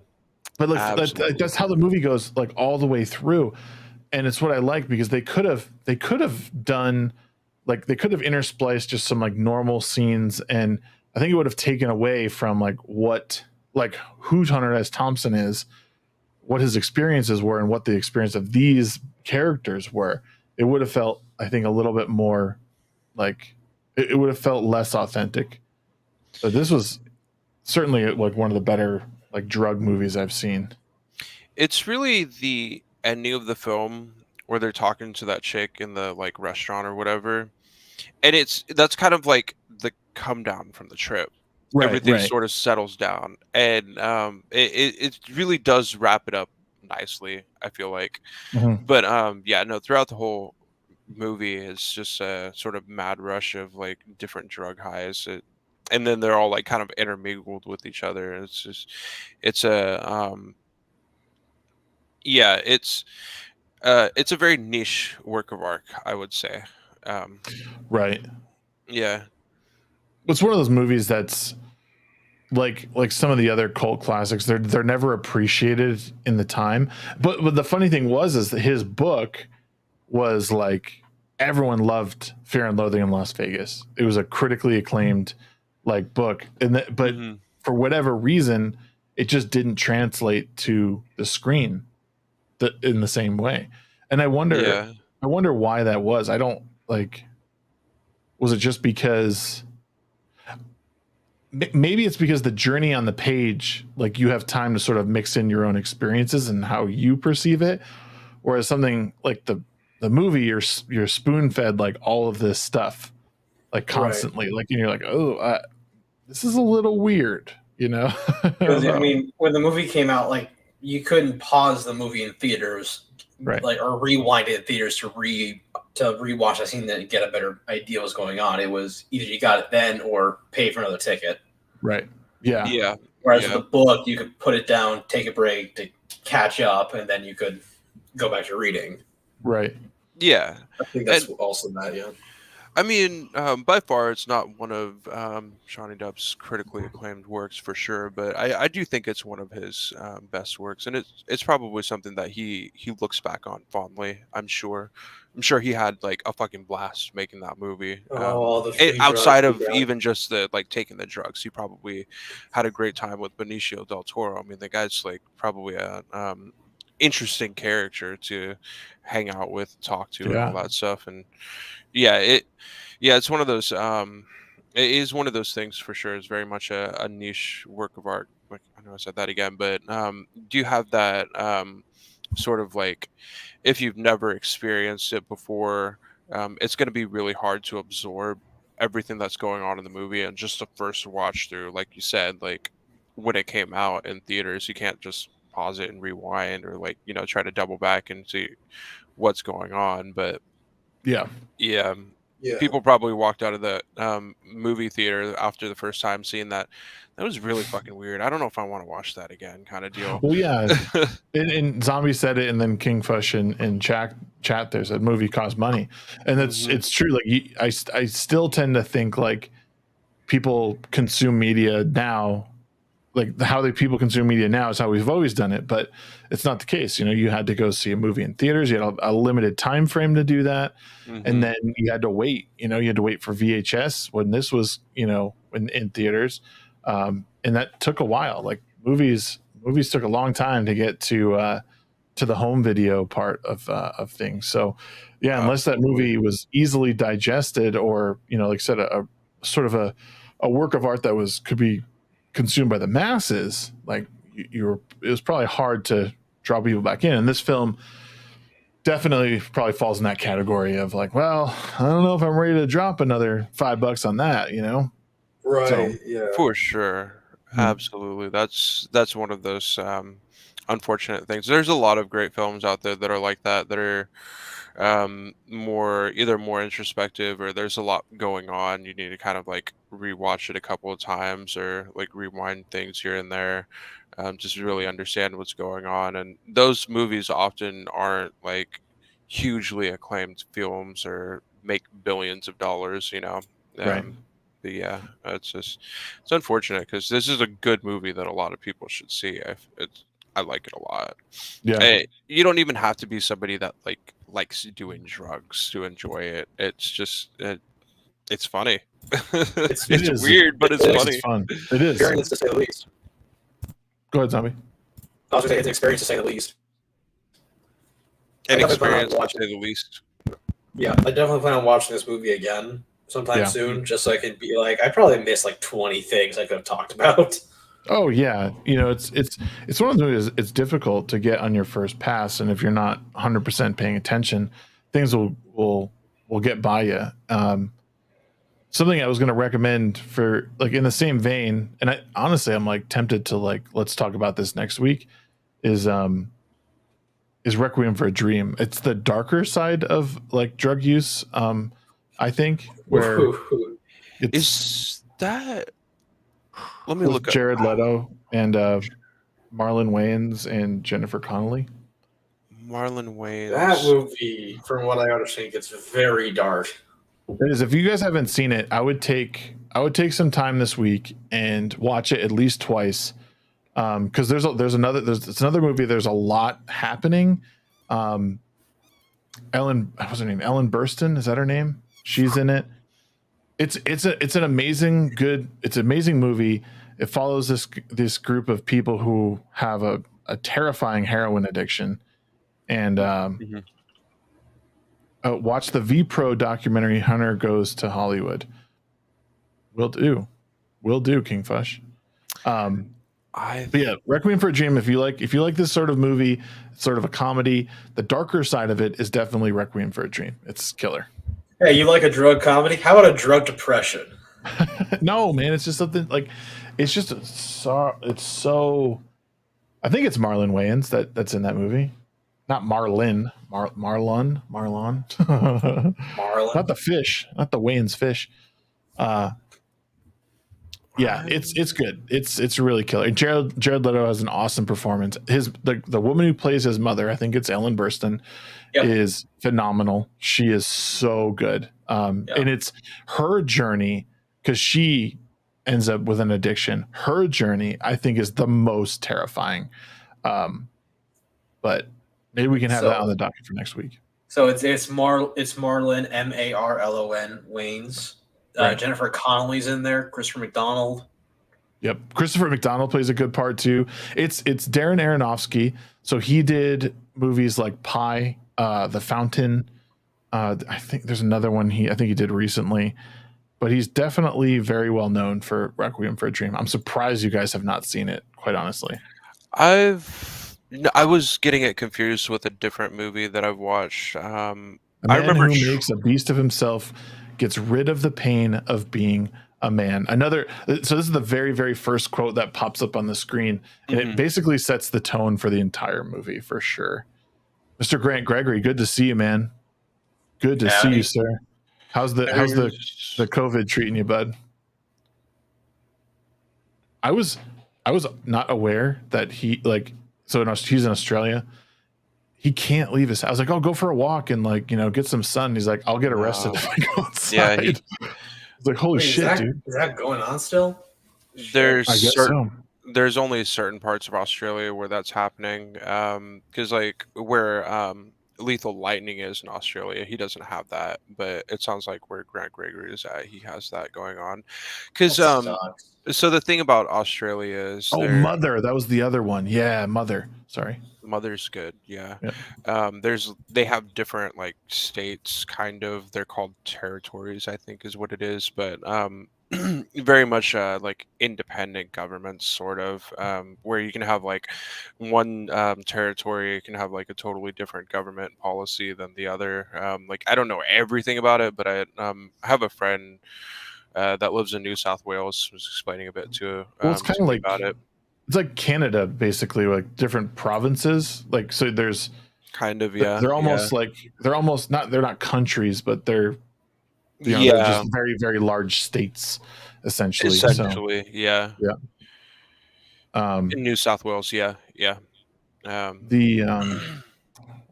But like that's how the movie goes, like all the way through, and it's what I like, because they could have done like they could have interspliced just some like normal scenes, and I think it would have taken away from like what like who Hunter S. Thompson is, what his experiences were, and what the experience of these characters were. It would have felt, I think, a little bit more like it would have felt less authentic. But this was certainly like one of the better like drug movies I've seen. It's really the ending of the film where they're talking to that chick in the like restaurant or whatever, and that's kind of like the come down from the trip. Everything Right. sort of settles down, and it really does wrap it up nicely, I feel like. Mhm. But yeah, no, throughout the whole movie is just a sort of mad rush of like different drug highs. And then they're all like kind of intermingled with each other. It's a yeah, it's a very niche work of art, I would say. Um, Right. yeah. It's one of those movies that's like some of the other cult classics. They're never appreciated in the time. But the funny thing is that his book was like everyone loved Fear and Loathing in Las Vegas. It was a critically acclaimed like book, but Mhm. for whatever reason, it just didn't translate to the screen in the same way. And I Yeah. wonder why that was. I don't like. Was it just because? Maybe it's because the journey on the page, like you have time to sort of mix in your own experiences and how you perceive it, whereas something like the movie, you're spoon fed like all of this stuff like constantly, like, and you're like, oh, this is a little weird, you know. Because I mean, when the movie came out, like you couldn't pause the movie in theaters, Right. like or rewind it in theaters to rewatch a scene to get a better idea what's going on. It was either you got it then or pay for another ticket. Right. Yeah. Yeah. Whereas Yeah. with the book, you could put it down, take a break to catch up, and then you could go back to reading. Right. Yeah. I think that's also that, yeah. I mean, by far, it's not one of Johnny Depp's critically acclaimed works for sure, but I do think it's one of his best works, and it's probably something that he looks back on fondly. I'm sure he had like a fucking blast making that movie. All the free Outside drugs of he got. even just the like taking the drugs, he probably had a great time with Benicio Del Toro. I mean, the guy's like probably a interesting character to hang out with, talk to, and all Yeah. that stuff, and yeah, it's one of those it is one of those things for sure. It's very much a niche work of art. Like, I know I said that again, but do you have that sort of like, if you've never experienced it before, it's going to be really hard to absorb everything that's going on in the movie, and just the first watch through, like you said, like when it came out in theaters, you can't just pause it and rewind, or like, try to double back and see what's going on. But Yeah. yeah, Yeah. people probably walked out of the movie theater after the first time seeing that. That was really fucking weird. I don't know if I want to watch that again, kind of deal. Well, yeah. And Zombie said it, and then King Fush in chat there's a movie costs money, and it's true. Like I still tend to think like people consume media now, like how people consume media now is how we've always done it, but it's not the case. You had to go see a movie in theaters. You had a limited time frame to do that, and then you had to wait. You had to wait for VHS when this was in theaters, and that took a while. Like movies took a long time to get to the home video part of things. So yeah, unless that movie was easily digested, or like I said, a sort of a work of art that could be consumed by the masses, like it was probably hard to draw people back in. And this film definitely probably falls in that category of like, well, I don't know if I'm ready to drop another $5 on that, Right. So, yeah. For sure. Absolutely. That's one of those unfortunate things. There's a lot of great films out there that are like that are either more introspective, or there's a lot going on. You need to kind of like rewatch it a couple of times, or like rewind things here and there, just to really understand what's going on. And those movies often aren't like hugely acclaimed films or make billions of dollars, Right. But yeah, it's unfortunate, because this is a good movie that a lot of people should see. I like it a lot. Yeah. You don't even have to be somebody that like likes doing drugs to enjoy it. It's just it's funny. It It's is. weird, but it's It is. funny. It's fun. It is. Experience to say the least. Go ahead, Zombie. I was gonna say it's an experience to say the least. An I definitely plan on experience, to watching. say the least. Yeah, I definitely plan on watching this movie again sometime soon, just so I can be like, I probably missed like 20 things I could have talked about. Oh yeah, it's one of those movies. It's difficult to get on your first pass, and if you're not 100% paying attention, things will get by you. Something I was going to recommend for like in the same vein, and I'm like tempted to like let's talk about this next week. Is Requiem for a Dream. It's the darker side of like drug use. I think where it's Is that? Let me with look up. Jared Leto and Marlon Wayans and Jennifer Connelly. Marlon Wayans. That movie, from what I understand, gets very dark. It is. If you guys haven't seen it, I would take some time this week and watch it at least twice. Because it's another movie. There's a lot happening. Ellen, what's her name? Ellen Burstyn, is that her name? She's in it. It's an amazing movie. It follows this group of people who have a terrifying heroin addiction, and watch the V-Pro documentary Hunter Goes to Hollywood. Will do, King Fush. But yeah, Requiem for a Dream. If you like this sort of movie, sort of a comedy, the darker side of it is definitely Requiem for a Dream. It's killer. Hey, you like a drug comedy? How about a drug depression? No, man, it's just something like it's so. I think it's Marlon Wayans that's in that movie, not Marlon. Marlon. Not the fish, not the Wayans fish. Yeah, it's good. It's really killer. Jared Leto has an awesome performance. The woman who plays his mother, I think it's Ellen Burstyn, is phenomenal. She is so good. And it's her journey because she ends up with an addiction. Her journey, I think, is the most terrifying. But maybe we can have that on the docket for next week. So it's Marlon Marlon Wayans. Right. Jennifer Connelly's in there. Christopher McDonald. Yep, Christopher McDonald plays a good part too. It's Darren Aronofsky, so he did movies like Pi, The Fountain. I think there's another one I think he did recently, but he's definitely very well known for Requiem for a Dream. I'm surprised you guys have not seen it, quite honestly. I was getting it confused with a different movie that I've watched. I remember who makes a beast of himself gets rid of the pain of being a man. So this is the very, very first quote that pops up on the screen, and it basically sets the tone for the entire movie for sure. Mr. Grant Gregory, good to see you, man. Good to see you, sir. How's the COVID treating you, bud? I was not aware that he's in Australia. He can't leave his house. I was like, "Oh, go for a walk and get some sun." He's like, "I'll get arrested if I go outside." Yeah, it's like, holy shit, dude! Is that going on still? There's only certain parts of Australia where that's happening. Because where Lethal Lightning is in Australia, he doesn't have that, but it sounds like where Grant Gregory is at, he has that going on. Because so the thing about Australia is Mother. That was the other one. Yeah, Mother. Sorry. Mother's good. Yeah. Yep. They have different states, kind of. They're called territories, I think is what it is, but very much independent governments, sort of, where you can have one territory can have a totally different government policy than the other. I don't know everything about it, but I have a friend that lives in New South Wales was explaining a bit too. Well, it's kind of about it. It's like Canada, basically, like different provinces. So there's kind of They're almost they're not countries, but they're they're just very, very large states, essentially. Yeah. In New South Wales, yeah. What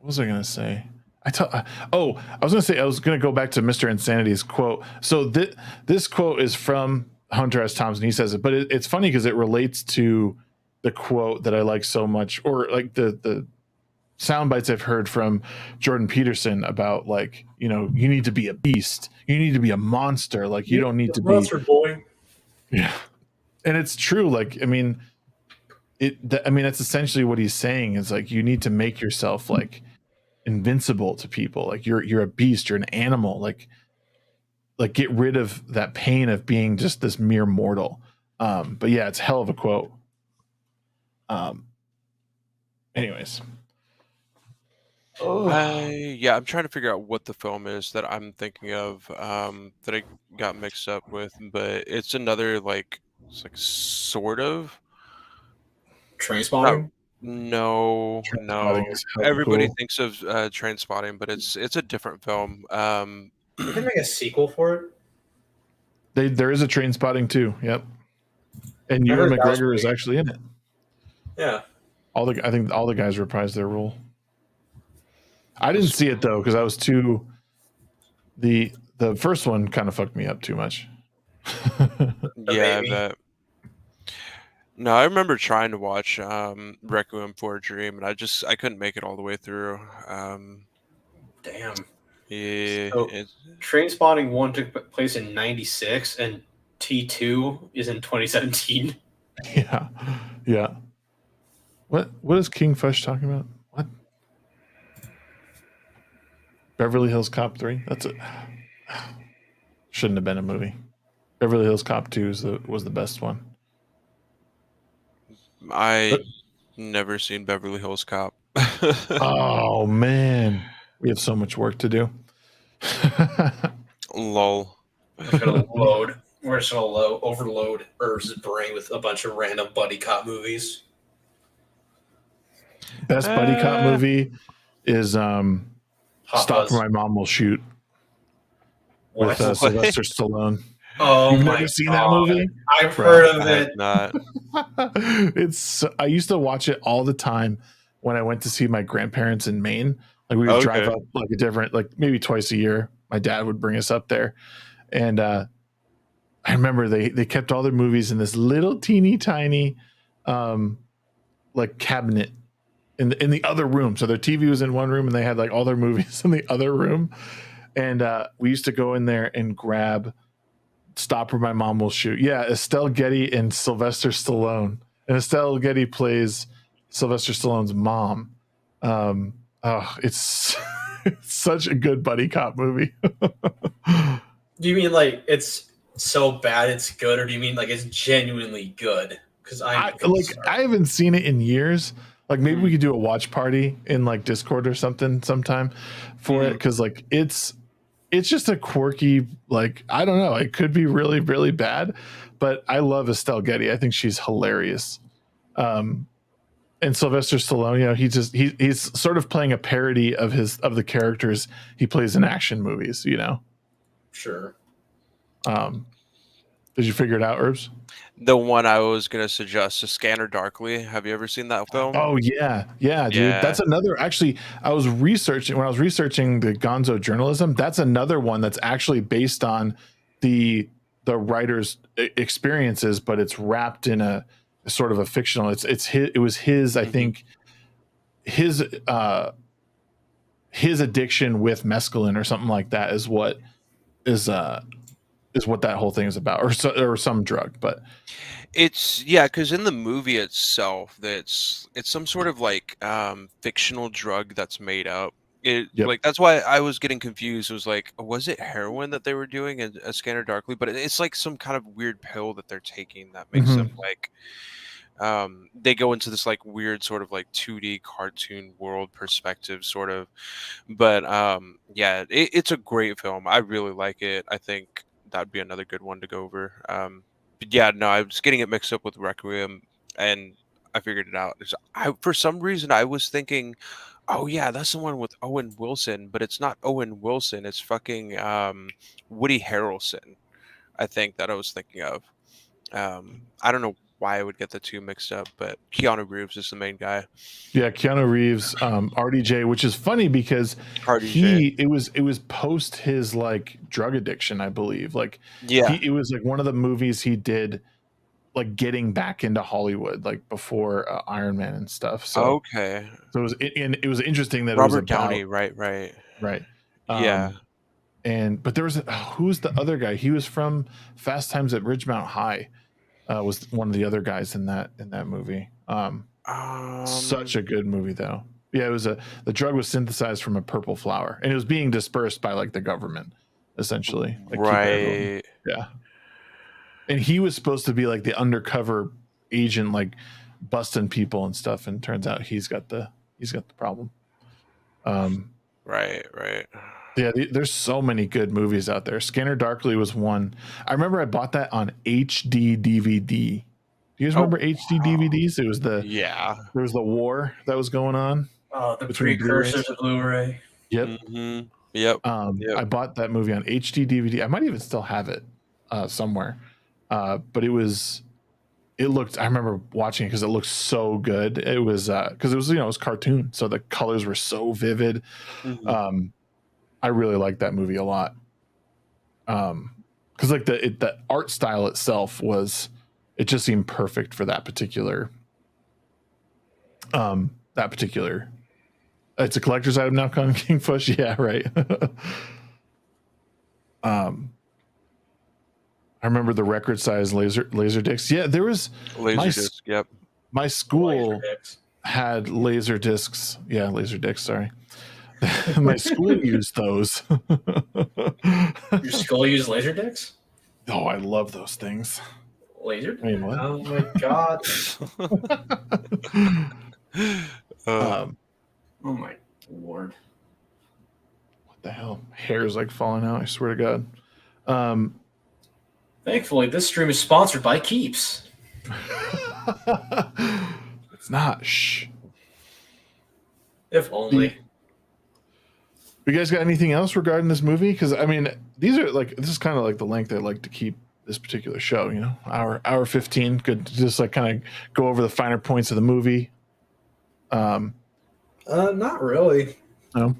was I gonna say? I was gonna go back to Mr. Insanity's quote. So this quote is from Hunter S. Thompson. He says it, but it's funny because it relates to the quote that I like so much, or like the sound bites I've heard from Jordan Peterson about like, you know, you need to be a beast, you need to be a monster, like you don't need to be monster boy. Yeah, and it's true. Like, I mean, that's essentially what he's saying is like you need to make yourself like invincible to people. Like you're a beast, you're an animal. Like get rid of that pain of being just this mere mortal. But yeah, it's a hell of a quote. Anyways. I'm trying to figure out what the film is that I'm thinking of that I got mixed up with, but it's another like it's like sort of Train not spotting. no. Trainspotting is hella Everybody cool. thinks of Train Spotting, but it's a different film. Did they make a sequel for it? There is a Train Spotting too. Yep. And I Ewan heard that was McGregor is pretty actually in it. Yeah. I think all the guys reprised their role. I didn't see it though because I was too. The first one kind of fucked me up too much. Yeah, baby. that. No, I remember trying to watch Requiem for a Dream, and I couldn't make it all the way through. Damn. Yeah, So, Train Spotting 1 took place in 96 and T2 is in 2017. Yeah. Yeah. What is King Fush talking about? What? Beverly Hills Cop 3? That's it. Shouldn't have been a movie. Beverly Hills Cop 2 was the best one. I never seen Beverly Hills Cop. Oh man, we have so much work to do. Lol. We're gonna load. We're just gonna overload Herbs' brain with a bunch of random buddy cop movies. Best buddy cop movie is Hot Stop Fuzz. or My Mom Will Shoot with What? Sylvester Stallone. Oh You've my never seen God. that movie? I've Bro, heard of I have it. not. I used to watch it all the time when I went to see my grandparents in Maine. Like we would drive up like a different, like maybe twice a year. My dad would bring us up there, and I remember they kept all their movies in this little teeny tiny, like cabinet in the other room. So their TV was in one room, and they had like all their movies in the other room. And we used to go in there and grab Stop or My Mom Will Shoot. Yeah, Estelle Getty and Sylvester Stallone. And Estelle Getty plays Sylvester Stallone's mom. It's it's such a good buddy cop movie. Do you mean like it's so bad it's good, or do you mean like it's genuinely good? Because I haven't seen it in years. Like maybe we could do a watch party in like Discord or something sometime for it, because like it's just a quirky, like, I don't know, it could be really, really bad, but I love Estelle Getty. I think she's hilarious. And Sylvester Stallone, you know, he's sort of playing a parody of the characters he plays in action movies, you know. Sure. Did you figure it out, Herbs? The one I was gonna suggest is Scanner Darkly. Have you ever seen that film? Oh yeah, dude. Yeah. That's another. Actually, I was researching the Gonzo journalism. That's another one that's actually based on the writer's experiences, but it's wrapped in a sort of a fictional. It was his. I think his addiction with mescaline or something like that is what that whole thing is about, or some drug. But It's because in the movie itself, it's some sort of like fictional drug that's made up. Like that's why I was getting confused. It was like, was it heroin that they were doing in a Scanner Darkly? But it's like some kind of weird pill that they're taking that makes them like they go into this like weird sort of like 2D cartoon world perspective sort of. But it's a great film. I really like it. I think that'd be another good one to go over. But yeah, no, I was getting it mixed up with Requiem, and I figured it out. For some reason, I was thinking, oh yeah, that's the one with Owen Wilson, but it's not Owen Wilson. It's fucking Woody Harrelson, I think, that I was thinking of. I don't know why I would get the two mixed up, but Keanu Reeves is the main guy. Yeah, Keanu Reeves, RDJ, which is funny because it was post his like drug addiction, I believe. Like, it was like one of the movies he did like getting back into Hollywood, like before Iron Man and stuff. So Okay. so it was interesting that it was Robert about Downey, right. right. Yeah. But there was who was the other guy? He was from Fast Times at Ridgemont High. Was one of the other guys in that movie. Such a good movie though. Yeah, it was the drug was synthesized from a purple flower, and it was being dispersed by like the government, essentially. Like, right. Yeah. And he was supposed to be like the undercover agent, like busting people and stuff. And turns out he's got the problem. Right. Yeah, there's so many good movies out there. Scanner Darkly was one. I remember I bought that on HD DVD. Do you guys remember HD DVDs? It was there was the war that was going on. The precursor to Blu-ray. Yep. Mm-hmm. Yep. I bought that movie on HD DVD. I might even still have it somewhere. But it looked, I remember watching it because it looked so good. It was because it was, it was cartoon, so the colors were so vivid. Mm-hmm. I really liked that movie a lot. Because like the art style itself it just seemed perfect for that particular. It's a collector's item now, King Fush. Yeah, right. I remember the record size laser discs. Yeah, there was laser disc. Yep. My school had laser discs. Yeah, laser discs. Sorry. My school used those. Your school used laser discs? Oh, I love those things. Laser? I mean, what? Oh my god. Oh my lord. What the hell? Hair's like falling out, I swear to God. Thankfully, this stream is sponsored by Keeps. It's not. Shh. If only. You guys got anything else regarding this movie? Because I mean, this is kind of like the length I like to keep this particular show. Hour 15. Good to just like kind of go over the finer points of the movie. Not really. No.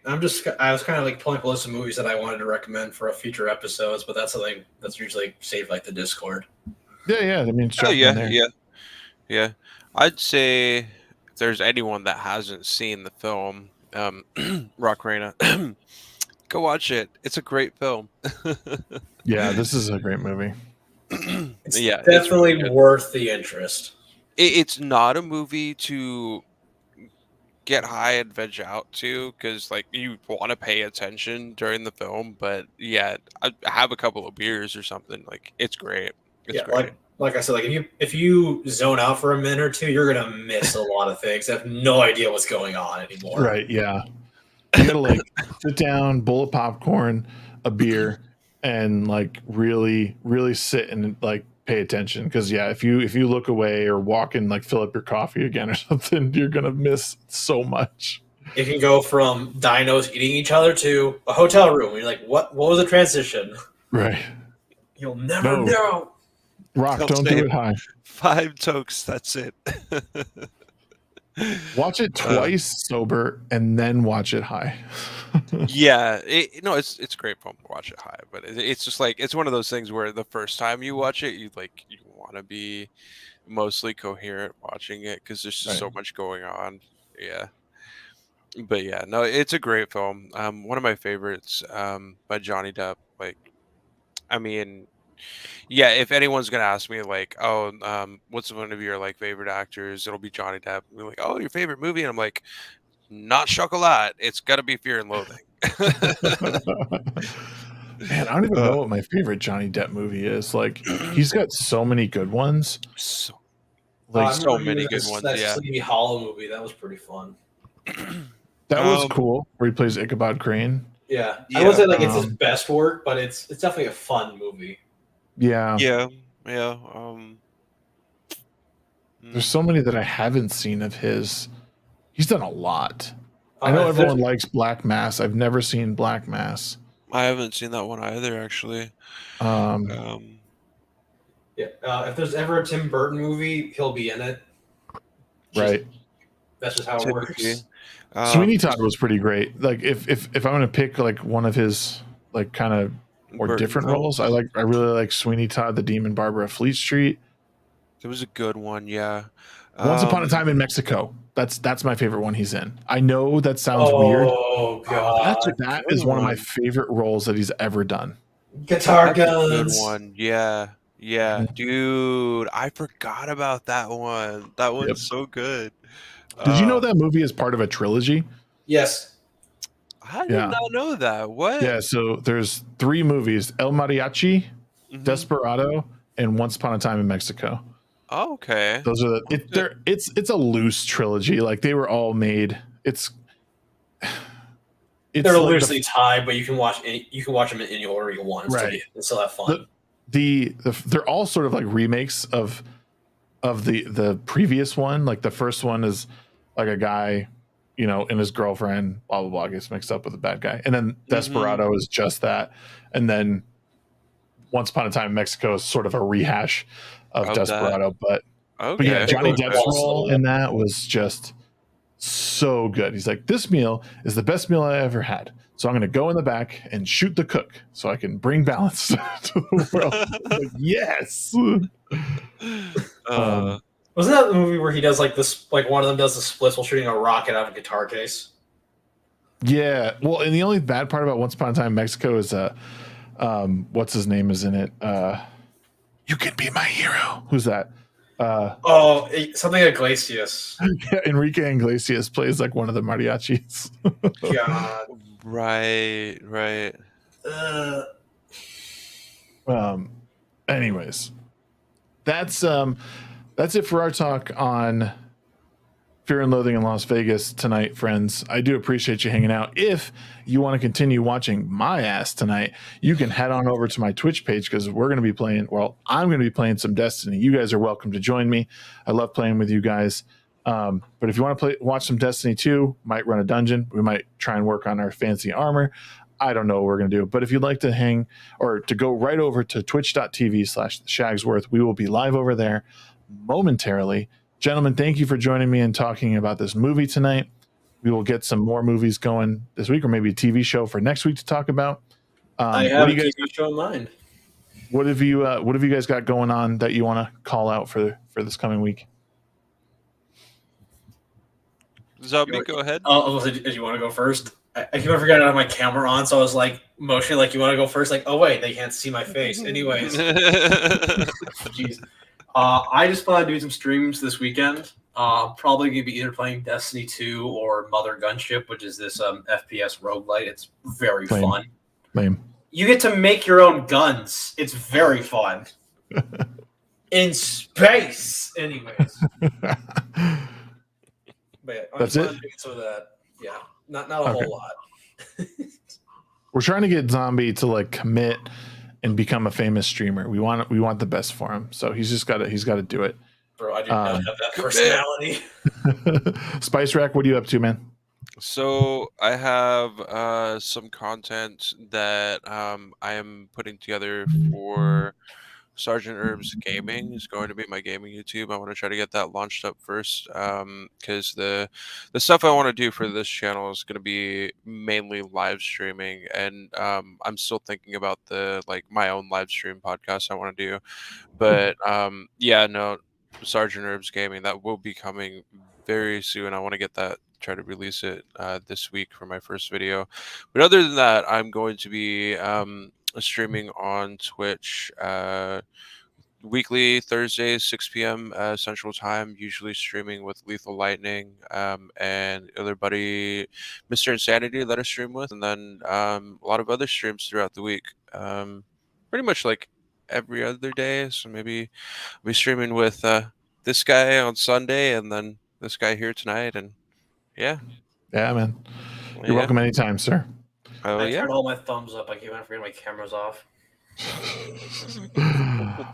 I was kind of like pulling up a list of movies that I wanted to recommend for a future episodes, but that's something that's usually saved like the Discord. Yeah. I mean, yeah. I'd say if there's anyone that hasn't seen the film, TheRockReyna, go watch it. It's a great film. Yeah, this is a great movie. It's definitely worth the interest. It's not a movie to get high and veg out to, because like you want to pay attention during the film, but yeah, I have a couple of beers or something. Like it's great. It's great. Like I said, like if you zone out for a minute or two, you're gonna miss a lot of things. I have no idea what's going on anymore. Right? Yeah. You gotta like sit down, bowl of popcorn, a beer, and like really, really sit and like pay attention. Because if you look away or walk and like fill up your coffee again or something, you're gonna miss so much. It can go from dinos eating each other to a hotel room. You're like, what was the transition? Right. You'll never know. Rock, don't do it high. 5 tokes, that's it. Watch it twice sober and then watch it high. Yeah, it's a great film to watch it high, but it's just like it's one of those things where the first time you watch it, you want to be mostly coherent watching it because there's just so much going on. Yeah, but yeah, no, it's a great film. One of my favorites. By Johnny Depp. Like, I mean, yeah, if anyone's gonna ask me like, what's one of your like favorite actors, it'll be Johnny Depp. We're like, oh, your favorite movie, and I'm like, not Chocolat. It's got to be Fear and Loathing. Man, I don't even know what my favorite Johnny Depp movie is. Like, he's got so many good ones. So many good ones. That Sleepy Hollow movie, that was pretty fun. That was cool. Where he plays Ichabod Crane. Yeah. I wouldn't say like it's his best work, but it's definitely a fun movie. Yeah. There's so many that I haven't seen of his. He's done a lot. I know everyone likes Black Mass. I've never seen Black Mass. I haven't seen that one either, actually. If there's ever a Tim Burton movie, he'll be in it. Right. That's just how it works. Sweeney Todd was pretty great. Like if I'm gonna pick like one of his like kind of more Burton different roles, I really like Sweeney Todd, the Demon Barber of Fleet Street. There was a good one, yeah. Once Upon a Time in Mexico. That's my favorite one he's in. I know that sounds weird. Oh god, That good is one of my one. favorite roles that he's ever done. guitar That's a good guns. one. Yeah. Yeah. Dude, I forgot about that one. That Yep. one's so good. Did you know that movie is part of a trilogy? Yes. I did Yeah. not know that. What? Yeah, so there's 3 movies: El Mariachi, Mhm. Desperado, and Once Upon a Time in Mexico. Oh, okay. Those are it's a loose trilogy. Like they were all made. It's They're like loosely tied, but you can watch them in any order you want. Right. And still have fun. They're all sort of like remakes of the previous one. Like the first one is like a guy, and his girlfriend, blah blah blah, gets mixed up with a bad guy, and then Desperado is just that, and then Once Upon a Time in Mexico is sort of a rehash of Desperado, but yeah, Johnny Depp's role in that was just so good. He's like, this meal is the best meal I ever had, so I'm going to go in the back and shoot the cook so I can bring balance to the world. Like, yes. Wasn't that the movie where he does like this? Like one of them does the splits while shooting a rocket out of a guitar case. Yeah. Well, and the only bad part about Once Upon a Time in Mexico is what's his name is in it. You can be my hero. Who's that? Something Iglesias. Enrique Iglesias plays like one of the mariachis. God. Right. Anyways, that's it for our talk on Fear and Loathing in Las Vegas tonight, friends. I do appreciate you hanging out. If you want to continue watching my ass tonight, you can head on over to my Twitch page because we're going to be playing. Well, I'm going to be playing some Destiny. You guys are welcome to join me. I love playing with you guys. But if you want to watch some Destiny 2, might run a dungeon. We might try and work on our fancy armor. I don't know what we're going to do. But if you'd like to hang or to go right over to twitch.tv/Shagsworth, we will be live over there momentarily. Gentlemen, thank you for joining me and talking about this movie tonight. We will get some more movies going this week, or maybe a TV show for next week to talk about. I have a TV show in mind. What have you guys got going on that you want to call out for this coming week? Zombie, go ahead. Did you want to go first? I keep on forgetting I have my camera on, so I was like motioning like you want to go first. Like, oh wait, they can't see my face. Anyways, jeez. I just plan on doing some streams this weekend. Probably going to be either playing Destiny 2 or Mother Gunship, which is this FPS roguelite. It's very fun. Lame. You get to make your own guns. It's very fun. In space. Anyways. But yeah, that's it? So that, yeah, not a whole lot. We're trying to get Zombie to like commit and become a famous streamer. We want the best for him. So he's got to do it. Bro, I do not have that personality. Spice Rack, what are you up to, man? So I have some content that I am putting together for SgtHerbs Gaming. Is going to be my gaming YouTube. I want to try to get that launched up first because the stuff I want to do for this channel is going to be mainly live streaming, and I'm still thinking about my own live stream podcast I want to do. But SgtHerbs Gaming, that will be coming very soon. I want to get that, try to release it this week for my first video. But other than that, I'm going to be streaming on Twitch weekly Thursdays, 6 p.m. Central Time, usually streaming with Lethal Lightning and other buddy Mr. Insanity that I stream with, and then a lot of other streams throughout the week. Pretty much like every other day. So maybe I'll be streaming with this guy on Sunday and then this guy here tonight, and yeah, man, you're welcome anytime, sir. I turned all my thumbs up. I keep on forgetting my camera's off.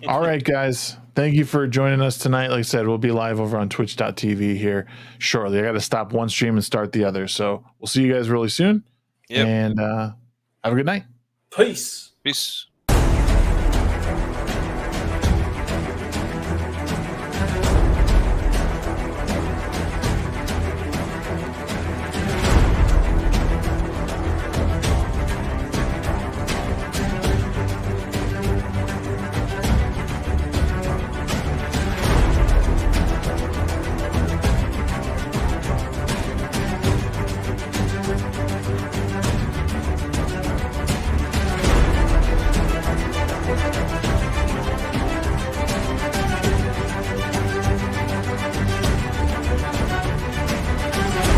All right, guys, thank you for joining us tonight. Like I said, we'll be live over on twitch.tv here shortly. I got to stop one stream and start the other, so we'll see you guys really soon. And have a good night. Peace.